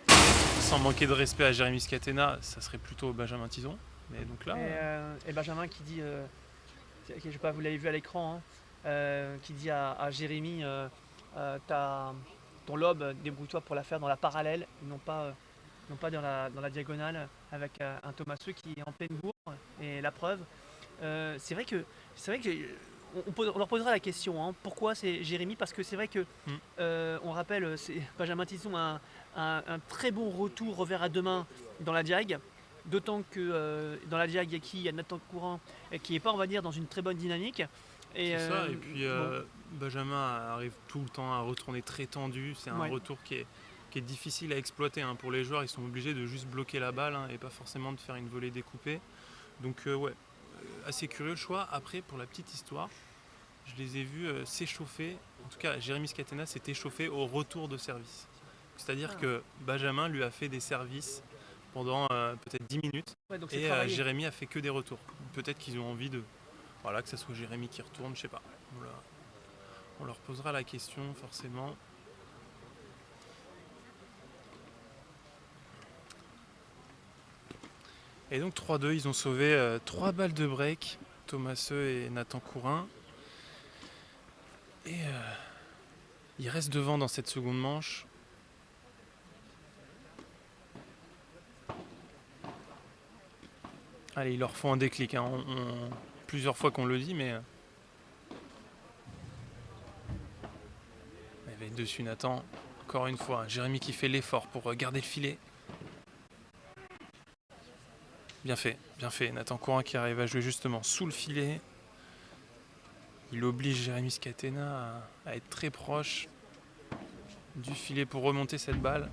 sans manquer de respect à Jérémy Scatena, ça serait plutôt Benjamin Tison. Mais donc là, et Benjamin qui dit, je sais pas, vous l'avez vu à l'écran, hein, qui dit à Jérémy, ton lob, débrouille-toi pour la faire dans la parallèle, et non pas dans la diagonale avec un Thomaseux qui est en pleine bourre. Et la preuve, c'est vrai que on leur posera la question, hein, pourquoi c'est Jérémy, parce que c'est vrai que on rappelle, c'est Benjamin Tison a un très bon retour revers à deux mains dans la diag. D'autant que dans la diag, il y a Nathan Courin qui n'est pas, on va dire, dans une très bonne dynamique. c'est ça. Et puis bon, Benjamin arrive tout le temps à retourner très tendu. C'est un ouais. retour qui est difficile à exploiter. Hein. Pour les joueurs, ils sont obligés de juste bloquer la balle, hein, et pas forcément de faire une volée découpée. Donc ouais, assez curieux le choix. Après, pour la petite histoire, je les ai vus s'échauffer. En tout cas, Jérémy Scatena s'est échauffé au retour de service. C'est-à-dire que Benjamin lui a fait des services pendant peut-être 10 minutes. Ouais, donc Et Jérémy a fait que des retours. Peut-être qu'ils ont envie de, voilà, que ce soit Jérémy qui retourne, je sais pas. On leur posera la question forcément. Et donc 3-2, ils ont sauvé 3 balles de break, Thomaseux et Nathan Courin. Et ils restent devant dans cette seconde manche. Allez, il leur faut un déclic. Hein. Plusieurs fois qu'on le dit, mais... Il va être dessus, Nathan. Encore une fois, Jérémy qui fait l'effort pour garder le filet. Bien fait. Nathan Courin qui arrive à jouer justement sous le filet. Il oblige Jérémy Scatena à être très proche du filet pour remonter cette balle.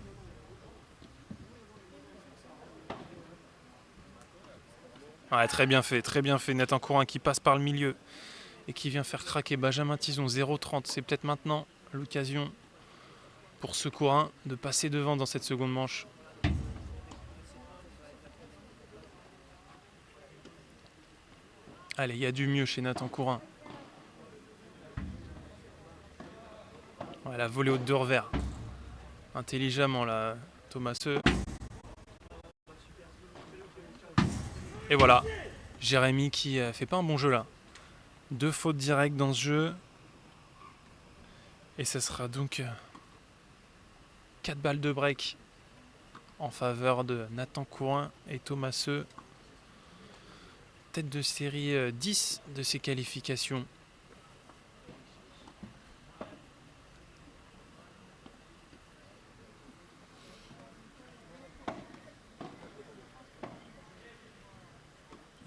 Ouais, très bien fait. Nathan Courin qui passe par le milieu et qui vient faire craquer Benjamin Tison, 0-30. C'est peut-être maintenant l'occasion pour ce Courin de passer devant dans cette seconde manche. Allez, il y a du mieux chez Nathan Courin. Ouais, la volée haute de revers. Intelligemment là, Thomaseux. Et voilà, Jérémy qui fait pas un bon jeu là. 2 fautes directes dans ce jeu. Et ce sera donc 4 balles de break en faveur de Nathan Courin et Thomaseux. Tête de série 10 de ces qualifications.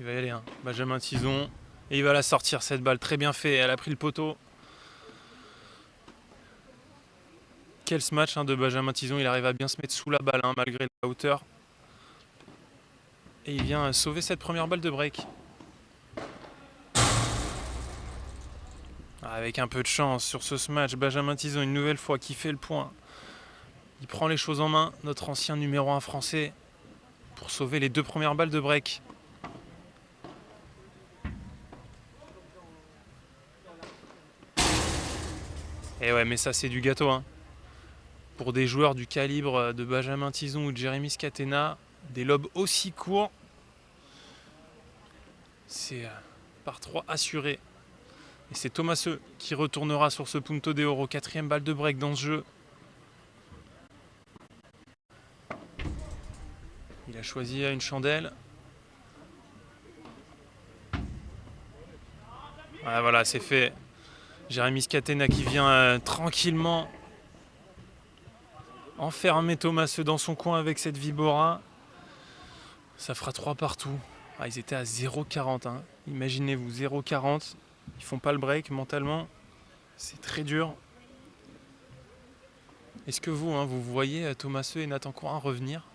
Il va y aller, hein. Benjamin Tison Et il va la sortir cette balle, très bien fait, elle a pris le poteau. Quel match de Benjamin Tison, il arrive à bien se mettre sous la balle malgré la hauteur. Et il vient sauver cette première balle de break. Avec un peu de chance sur ce match, Benjamin Tison une nouvelle fois qui fait le point. Il prend les choses en main, notre ancien numéro 1 français, pour sauver les 2 premières balles de break. Et ouais, mais ça c'est du gâteau. Pour des joueurs du calibre de Benjamin Tison ou de Jérémy Scatena, des lobes aussi courts, c'est par 3 assuré. Et c'est Thomaseux qui retournera sur ce punto de oro, 4e balle de break dans ce jeu. Il a choisi une chandelle. Ouais, voilà, c'est fait. Jérémy Scatena qui vient tranquillement enfermer Thomaseux dans son coin avec cette Vibora. Ça fera 3 partout. Ils étaient à 0,40. Imaginez-vous, 0,40. Ils font pas le break mentalement. C'est très dur. Est-ce que vous voyez Thomaseux et Nathan Courin revenir?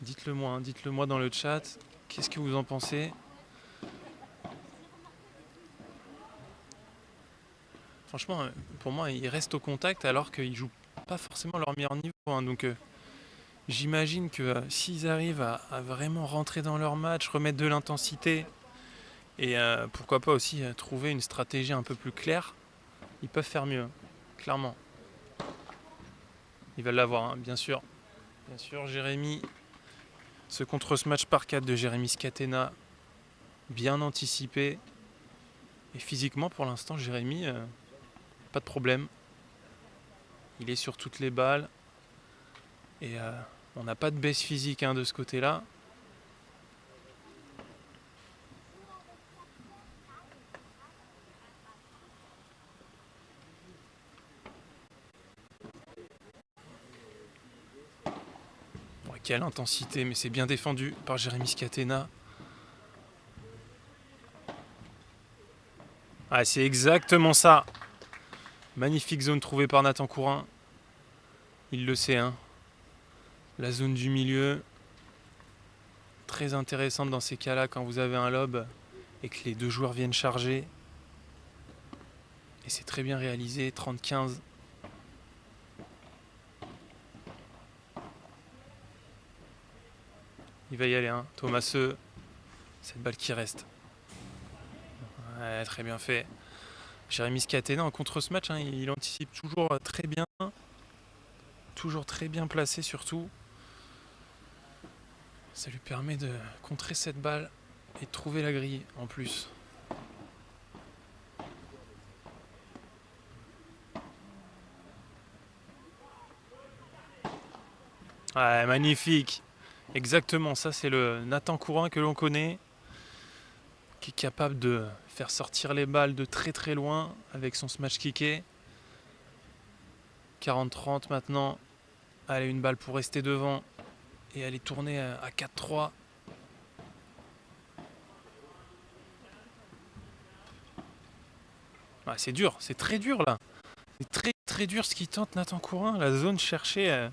Dites-le moi dans le chat. Qu'est-ce que vous en pensez? Franchement, pour moi, ils restent au contact alors qu'ils jouent pas forcément leur meilleur niveau. Donc j'imagine que s'ils arrivent à vraiment rentrer dans leur match, remettre de l'intensité et pourquoi pas aussi trouver une stratégie un peu plus claire, ils peuvent faire mieux, clairement. Ils veulent l'avoir, bien sûr. Bien sûr, Jérémy. Ce contre-smash par 4 de Jérémy Scatena, bien anticipé. Et physiquement, pour l'instant, Jérémy, pas de problème. Il est sur toutes les balles. Et on n'a pas de baisse physique de ce côté-là. Quelle intensité, mais c'est bien défendu par Jérémy Scatena. C'est exactement ça. Magnifique zone trouvée par Nathan Courin. Il le sait. La zone du milieu. Très intéressante dans ces cas-là quand vous avez un lob et que les 2 joueurs viennent charger. Et c'est très bien réalisé. 30-15. Il va y aller, Thomaseux. Cette balle qui reste. Ouais, très bien fait. Jérémy Scatena en contre ce match, il anticipe toujours très bien. Toujours très bien placé surtout. Ça lui permet de contrer cette balle et de trouver la grille en plus. Ouais, magnifique. Exactement, ça c'est le Nathan Courin que l'on connaît, qui est capable de faire sortir les balles de très très loin avec son smash kické. 40-30 maintenant. Allez, une balle pour rester devant et aller tourner à 4-3. C'est dur, c'est très dur là. C'est très très dur ce qu'il tente Nathan Courin. La zone cherchée est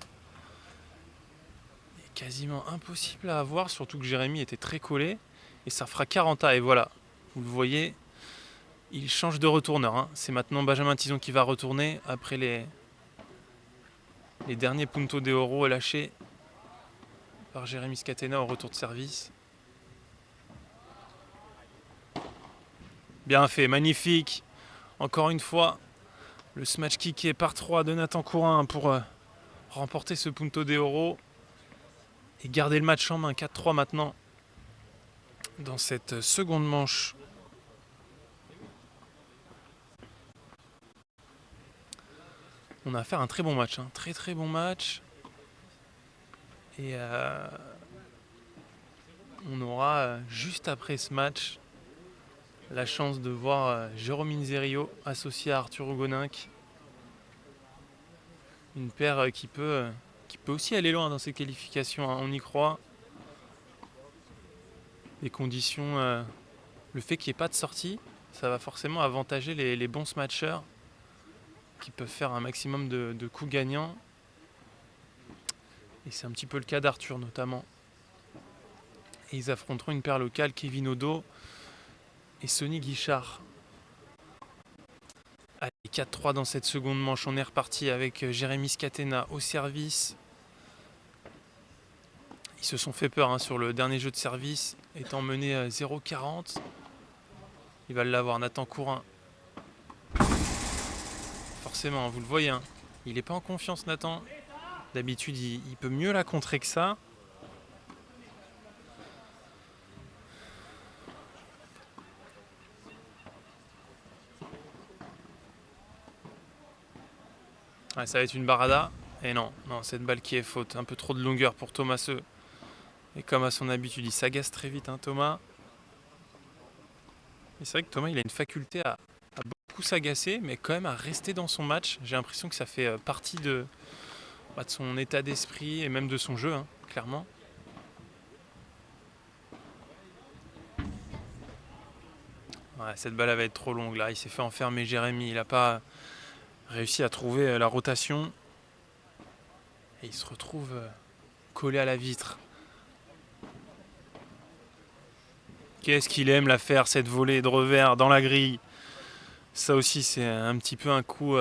quasiment impossible à avoir, surtout que Jérémy était très collé. Et ça fera 40A. Et voilà, vous le voyez, il change de retourneur. C'est maintenant Benjamin Tison qui va retourner après les derniers puntos de oro lâchés par Jérémy Scatena au retour de service. Bien fait, magnifique. Encore une fois, le smash kické par 3 de Nathan Courin pour remporter ce punto de oro et garder le match en main. 4-3 maintenant dans cette seconde manche. On a affaire à un très bon match, très très bon match. Et on aura juste après ce match la chance de voir Jérôme Inzerio associé à Arthur Hugoninck. Une paire qui peut aussi aller loin dans ses qualifications, on y croit. Des conditions le fait qu'il n'y ait pas de sortie, ça va forcément avantager les bons smatchers qui peuvent faire un maximum de coups gagnants. Et c'est un petit peu le cas d'Arthur notamment. Et ils affronteront une paire locale, Kevin Odo et Sonny Guichard. Allez, 4-3 dans cette seconde manche. On est reparti avec Jérémy Scatena au service. Ils se sont fait peur sur le dernier jeu de service, étant mené à 0-40. Il va l'avoir, Nathan Courin. Forcément, vous le voyez, il n'est pas en confiance, Nathan. D'habitude, il peut mieux la contrer que ça. Ouais, ça va être une barada. Et non, cette balle qui est faute. Un peu trop de longueur pour Thomaseux. Et comme à son habitude, il s'agace très vite, Thomas. Et c'est vrai que Thomas, il a une faculté à beaucoup s'agacer, mais quand même à rester dans son match. J'ai l'impression que ça fait partie de son état d'esprit et même de son jeu, clairement. Ouais, cette balle va être trop longue là. Il s'est fait enfermer Jérémy. Il n'a pas réussi à trouver la rotation. Et il se retrouve collé à la vitre. Qu'est-ce qu'il aime la faire, cette volée de revers dans la grille. Ça aussi, c'est un petit peu un coup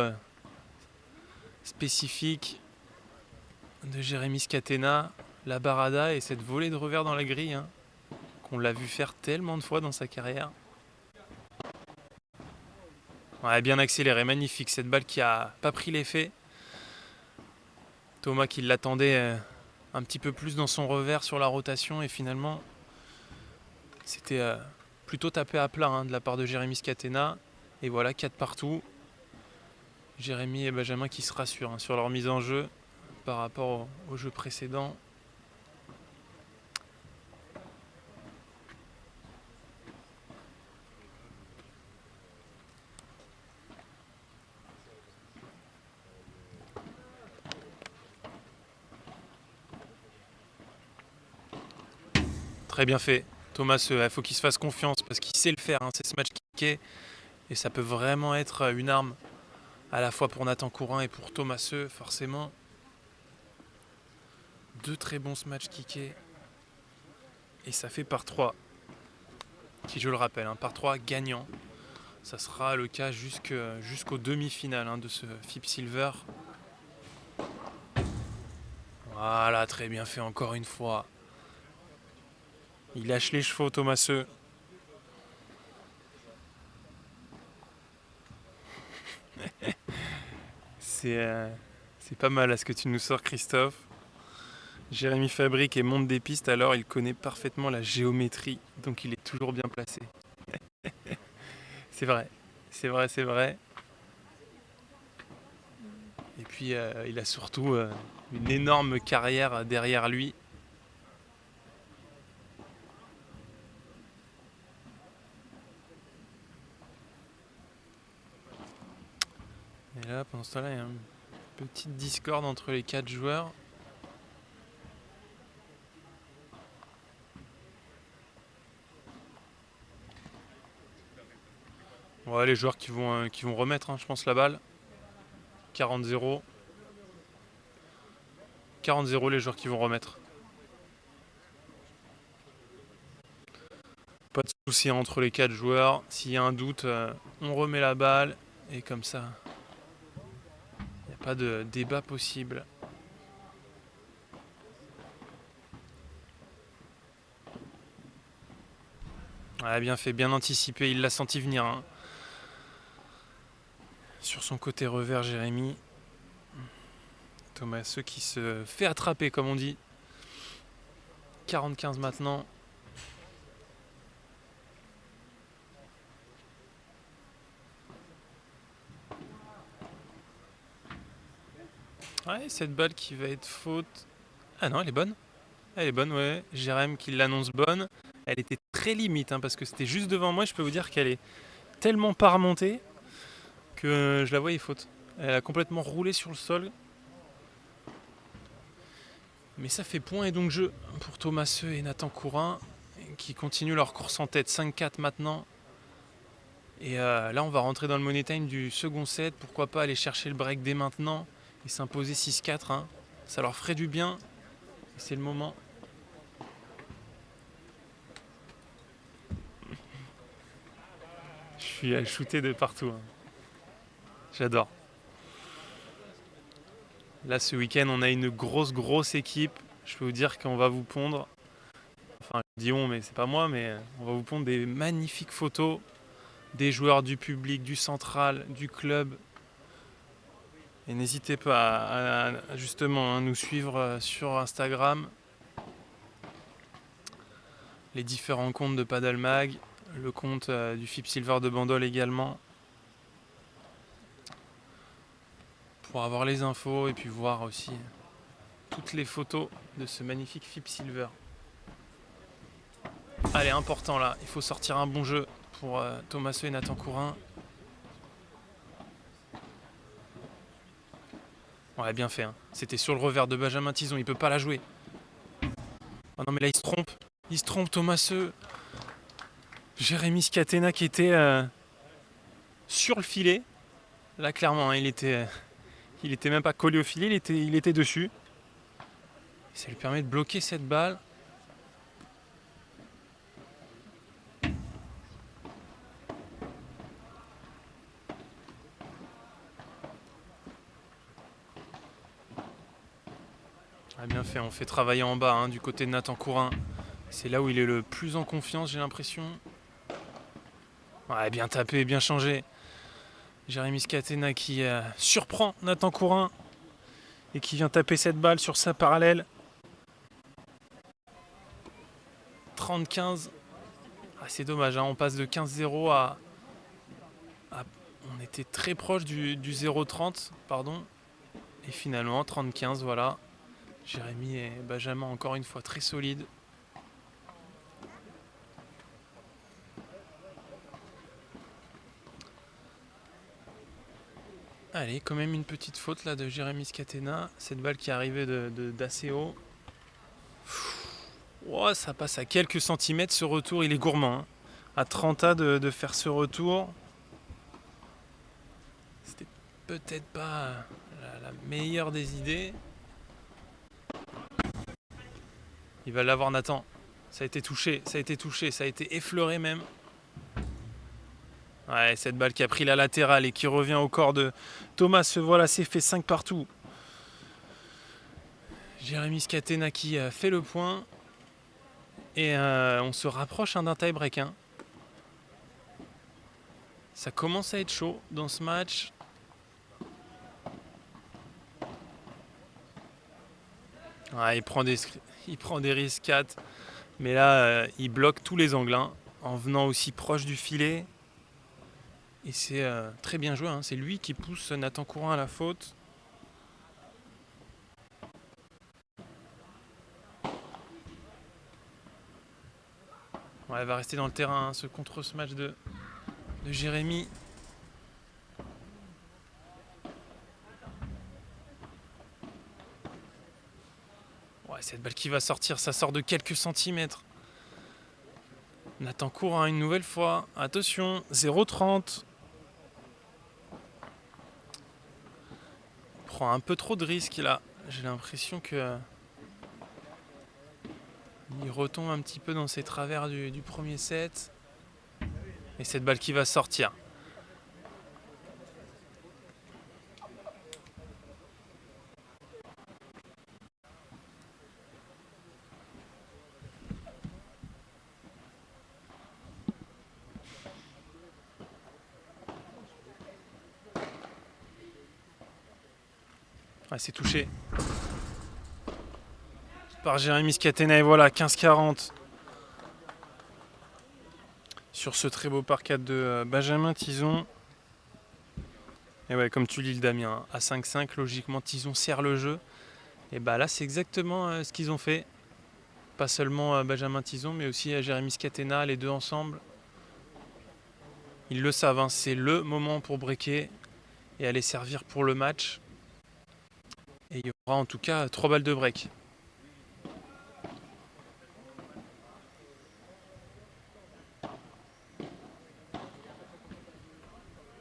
spécifique de Jérémy Scatena. La barada et cette volée de revers dans la grille, qu'on l'a vu faire tellement de fois dans sa carrière. Ouais, bien accéléré, magnifique. Cette balle qui a pas pris l'effet. Thomas qui l'attendait un petit peu plus dans son revers sur la rotation et finalement c'était plutôt tapé à plat de la part de Jérémy Scatena. Et voilà, 4 partout. Jérémy et Benjamin qui se rassurent sur leur mise en jeu par rapport au jeu précédent. Très bien fait. Thomas, il faut qu'il se fasse confiance parce qu'il sait le faire. C'est ce match kické et ça peut vraiment être une arme à la fois pour Nathan Courin et pour Thomas, forcément. 2 très bons matchs kickés. Et ça fait par 3. Qui, je le rappelle, par 3 gagnant. Ça sera le cas jusqu'aux demi-finales de ce FIP Silver. Voilà, très bien fait encore une fois. Il lâche les chevaux, Thomaseux. C'est pas mal à ce que tu nous sors, Christophe. Jérémy fabrique et monte des pistes, alors il connaît parfaitement la géométrie, donc il est toujours bien placé. C'est vrai, c'est vrai, c'est vrai. Et puis il a surtout une énorme carrière derrière lui. Et là, pendant ce temps-là, il y a une petite discorde entre les 4 joueurs. Ouais, les joueurs qui vont remettre, je pense, la balle. 40-0. 40-0 les joueurs qui vont remettre. Pas de souci entre les 4 joueurs. S'il y a un doute, on remet la balle. Et comme ça, il n'y a pas de débat possible. Ouais, bien fait, bien anticipé. Il l'a senti venir. Sur son côté revers, Jérémy. Thomas, ceux qui se fait attraper, comme on dit. 40-15 maintenant. Ouais, cette balle qui va être faute. Ah non, elle est bonne. Elle est bonne, ouais. Jérémy qui l'annonce bonne. Elle était très limite, parce que c'était juste devant moi. Je peux vous dire qu'elle est tellement pas remontée que je la voyais faute. Elle a complètement roulé sur le sol. Mais ça fait point et donc jeu pour Thomas et Nathan Courin qui continuent leur course en tête. 5-4 maintenant. Et là, on va rentrer dans le money time du second set. Pourquoi pas aller chercher le break dès maintenant et s'imposer 6-4. Hein. Ça leur ferait du bien. C'est le moment. Je suis à shooter de partout. Hein. J'adore. Là, ce week-end, on a une grosse équipe. Je peux vous dire qu'on va vous pondre. Enfin, je dis on, mais c'est pas moi, mais on va vous pondre des magnifiques photos des joueurs, du public, du central, du club. Et n'hésitez pas à justement nous suivre sur Instagram, les différents comptes de Paddle Mag, le compte du FIP Silver de Bandol également, pour avoir les infos et puis voir aussi toutes les photos de ce magnifique FIP Silver. Allez, important là, il faut sortir un bon jeu pour Tommaso et Nathan Courin. Ouais, bien fait. Hein. C'était sur le revers de Benjamin Tison, il peut pas la jouer. Oh non mais là il se trompe. Il se trompe Tommaso. Jérémy Scatena qui était sur le filet. Là clairement, hein, il était même pas collé au filet, il était dessus. Ça lui permet de bloquer cette balle. Ah, bien fait, on fait travailler en bas hein, du côté de Nathan Courin. C'est là où il est le plus en confiance, j'ai l'impression. Ouais, bien tapé, bien changé. Jérémy Scatena qui surprend Nathan Courin et qui vient taper cette balle sur sa parallèle. 30-15. Ah, c'est dommage, hein, on passe de 15-0 à... On était très proche du 0-30, pardon. Et finalement, 30-15, voilà. Jérémy et Benjamin, encore une fois, très solides. Allez, quand même une petite faute là de Jérémy Scatena. Cette balle qui est arrivée d'assez haut. Oh, ça passe à quelques centimètres ce retour, il est gourmand. Hein. À 30 A de faire ce retour. C'était peut-être pas la meilleure des idées. Il va l'avoir Nathan. Ça a été touché, ça a été effleuré même. Ouais, cette balle qui a pris la latérale et qui revient au corps de Thomas. Voilà, c'est fait 5 partout. Jérémy Scatena qui fait le point. Et on se rapproche d'un tie-break. Hein. Ça commence à être chaud dans ce match. Ouais, il prend des risques 4. Mais là, il bloque tous les angles. Hein, en venant aussi proche du filet. Et c'est très bien joué. Hein. C'est lui qui pousse Nathan Courin à la faute. Ouais, elle va rester dans le terrain, hein, contre ce match de Jérémy. Ouais, cette balle qui va sortir, ça sort de quelques centimètres. Nathan Courin une nouvelle fois. Attention, 0-30. On prend un peu trop de risques là. J'ai l'impression que il retombe un petit peu dans ses travers du premier set. Et cette balle qui va sortir. Ouais, c'est touché. Par Jérémy Scatena et voilà, 15-40. Sur ce très beau par 4 de Benjamin Tison. Et ouais, comme tu lis le Damien, à 5-5, logiquement Tison serre le jeu. Et bah là, c'est exactement ce qu'ils ont fait. Pas seulement Benjamin Tison, mais aussi Jérémy Scatena, les deux ensemble. Ils le savent, hein, c'est le moment pour breaker et aller servir pour le match. Et il y aura en tout cas 3 balles de break.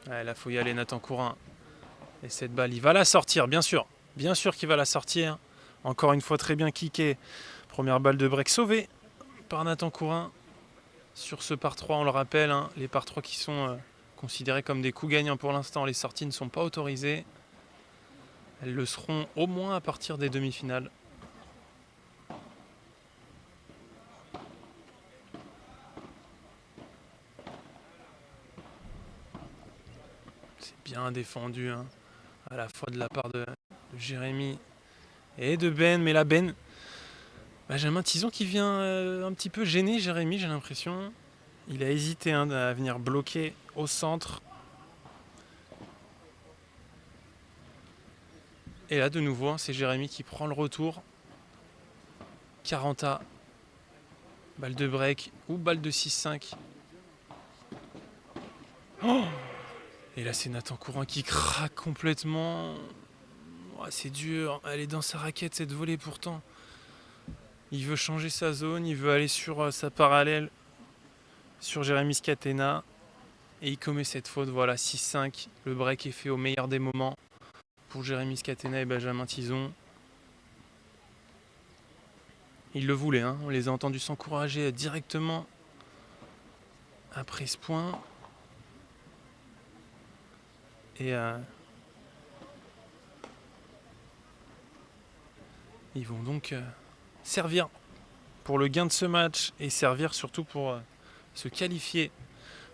Ouais, là, faut y aller, Nathan Courin. Et cette balle, il va la sortir, bien sûr. Bien sûr qu'il va la sortir. Encore une fois, très bien kické. Première balle de break sauvée par Nathan Courin. Sur ce par 3, on le rappelle, hein, les par 3 qui sont considérés comme des coups gagnants pour l'instant. Les sorties ne sont pas autorisées. Elles le seront au moins à partir des demi-finales. C'est bien défendu, hein, à la fois de la part de Jérémy et de Ben. Mais là, Ben, Benjamin Tison qui vient un petit peu gêner Jérémy, j'ai l'impression. Il a hésité à venir bloquer au centre. Et là, de nouveau, c'est Jérémy qui prend le retour. Caranta, balle de break ou balle de 6-5. Oh, et là, c'est Nathan Courin qui craque complètement. Oh, c'est dur. Elle est dans sa raquette, cette volée pourtant. Il veut changer sa zone, il veut aller sur sa parallèle, sur Jérémy Scatena. Et il commet cette faute, voilà, 6-5. Le break est fait au meilleur des moments pour Jérémy Scatena et Benjamin Tison. Ils le voulaient, hein. On les a entendus s'encourager directement après ce point. Et ils vont donc servir pour le gain de ce match et servir surtout pour se qualifier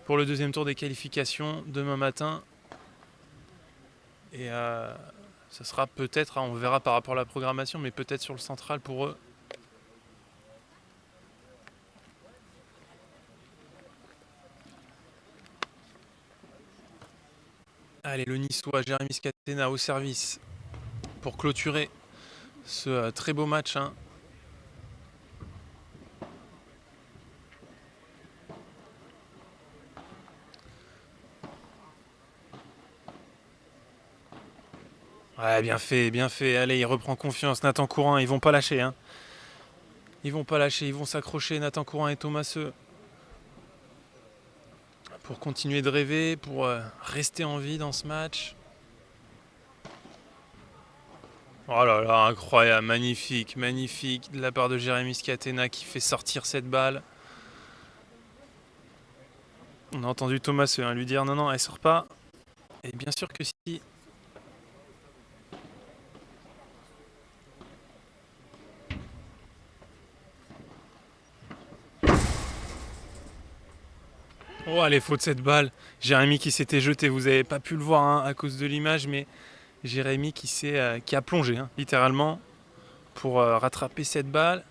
pour le deuxième tour des qualifications demain matin. Et ça sera peut-être, hein, on verra par rapport à la programmation, mais peut-être sur le central pour eux. Allez, le Niçois Jérémy Scatena au service pour clôturer ce très beau match, hein. Ouais, bien fait, bien fait. Allez, il reprend confiance. Nathan Courin, ils vont pas lâcher, hein. Ils vont pas lâcher, ils vont s'accrocher. Nathan Courin et Thomas Seu. Pour continuer de rêver, pour rester en vie dans ce match. Oh là là, incroyable, magnifique, magnifique de la part de Jérémy Scatena qui fait sortir cette balle. On a entendu Thomas Seu, hein, lui dire non, non, elle sort pas. Et bien sûr que si. Oh, les fautes de cette balle. Jérémy qui s'était jeté, vous avez pas pu le voir, hein, à cause de l'image, mais Jérémy qui a plongé, hein, littéralement, pour rattraper cette balle.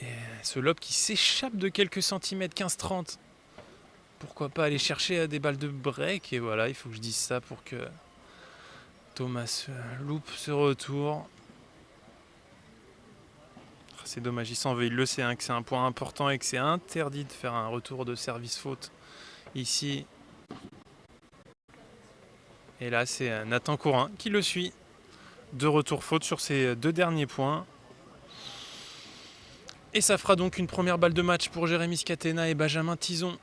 Et ce lob qui s'échappe de quelques centimètres, 15-30. Pourquoi pas aller chercher des balles de break. Et voilà, il faut que je dise ça pour que Thomas loupe ce retour. C'est dommage, il s'en veut, il le sait, hein, que c'est un point important et que c'est interdit de faire un retour de service faute ici. Et là, c'est Nathan Courin qui le suit. De retour faute sur ses 2 derniers points. Et ça fera donc une première balle de match pour Jérémy Scatena et Benjamin Tison.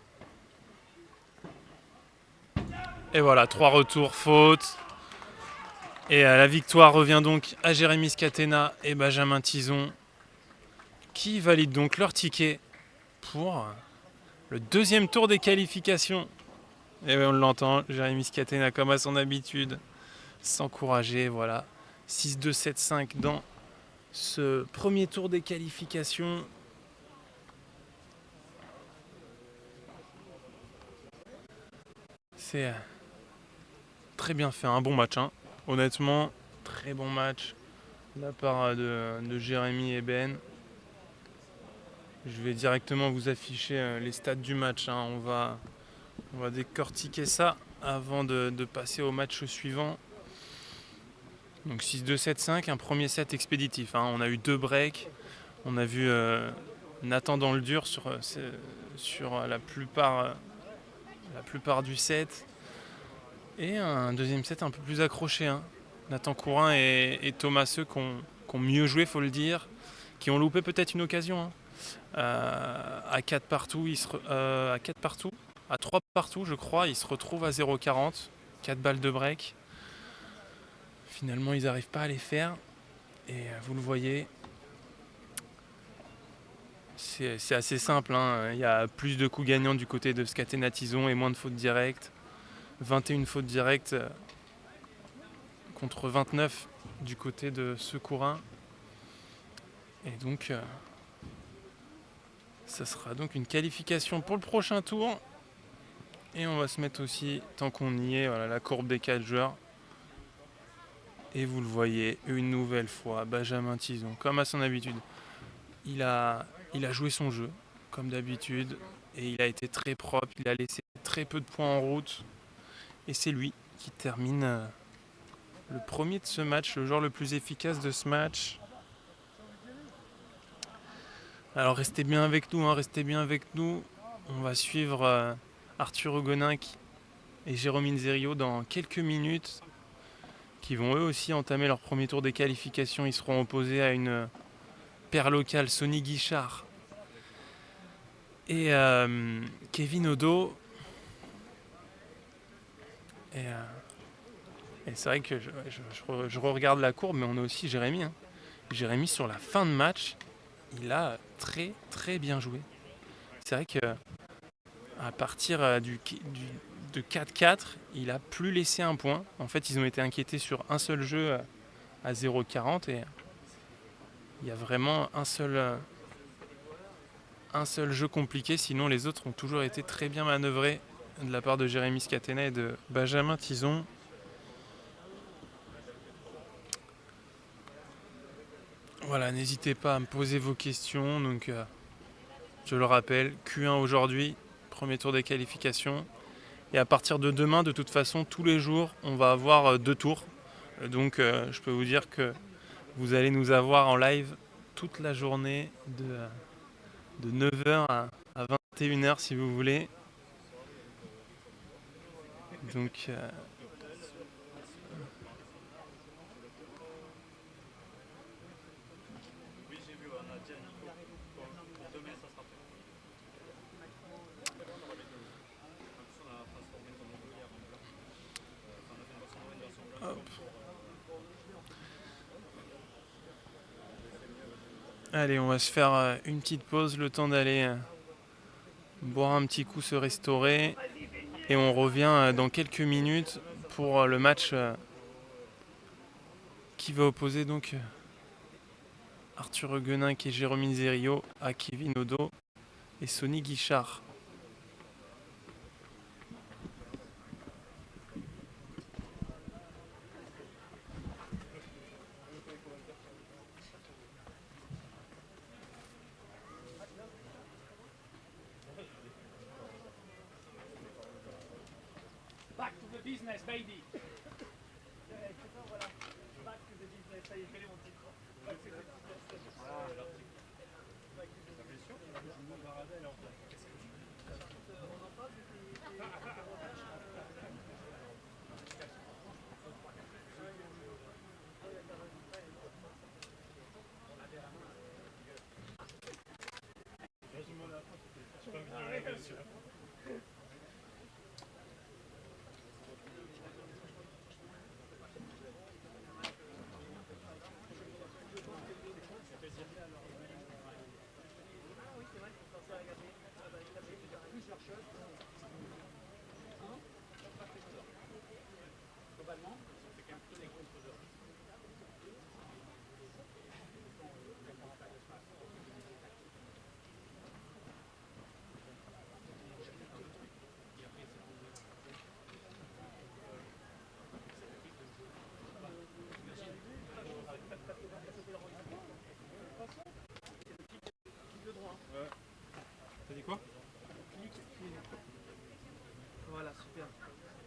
Et voilà, 3 retours faute. Et la victoire revient donc à Jérémy Scatena et Benjamin Tison, qui valident donc leur ticket pour le deuxième tour des qualifications. Et on l'entend, Jérémy Scatena, comme à son habitude, s'encourager. Voilà, 6-2, 7-5 dans ce premier tour des qualifications. C'est très bien fait, un bon match, hein. Honnêtement, très bon match de la part de Jérémy et Ben. Je vais directement vous afficher les stats du match, hein. On va décortiquer ça avant de passer au match suivant. Donc 6-2, 7-5, un premier set expéditif, hein. On a eu 2 breaks. On a vu Nathan dans le dur sur la plupart du set. Et un deuxième set un peu plus accroché, hein. Nathan Courin et Thomas Seu qui ont mieux joué, faut le dire, qui ont loupé peut-être une occasion, hein. À 4 partout, À 3 partout, je crois, ils se retrouvent à 0,40. 4 balles de break. Finalement, ils n'arrivent pas à les faire. Et vous le voyez, c'est assez simple. Hein. Il y a plus de coups gagnants du côté de Scatena-Tizon et moins de fautes directes. 21 fautes directes contre 29 du côté de Secourin. Et donc, ça sera donc une qualification pour le prochain tour. Et on va se mettre aussi, tant qu'on y est, voilà, la courbe des 4 joueurs. Et vous le voyez, une nouvelle fois, Benjamin Tizon, comme à son habitude. Il a joué son jeu, comme d'habitude. Et il a été très propre, il a laissé très peu de points en route. Et c'est lui qui termine le premier de ce match, le joueur le plus efficace de ce match. Alors restez bien avec nous, restez bien avec nous. On va suivre Arthur Hugoninck et Jérôme Inzerio dans quelques minutes, qui vont eux aussi entamer leur premier tour des qualifications. Ils seront opposés à une paire locale, Sonny Guichard et Kevin Odo. Et c'est vrai que je regarde la courbe, mais on a aussi Jérémy. Jérémy, sur la fin de match, il a très très bien joué. C'est vrai que à partir de 4-4, il a plus laissé un point. En fait, ils ont été inquiétés sur un seul jeu à 0,40 et il y a vraiment un seul jeu compliqué. Sinon, les autres ont toujours été très bien manœuvrés de la part de Jérémy Scatena et de Benjamin Tizon. Voilà, n'hésitez pas à me poser vos questions. Donc, je le rappelle, Q1 aujourd'hui, premier tour des qualifications. Et à partir de demain, de toute façon, tous les jours, on va avoir 2 tours. Donc je peux vous dire que vous allez nous avoir en live toute la journée de 9h à 21h si vous voulez. Donc hop. Allez, on va se faire une petite pause, le temps d'aller boire un petit coup, se restaurer. Et on revient dans quelques minutes pour le match qui va opposer donc Arthur Hugoninck et Jérôme Inzerio à Kevin Odo et Sonny Guichard. Back to the business, baby. Back to the business, ça y est, quel est mon titre? Back to the business. T'as dit quoi ?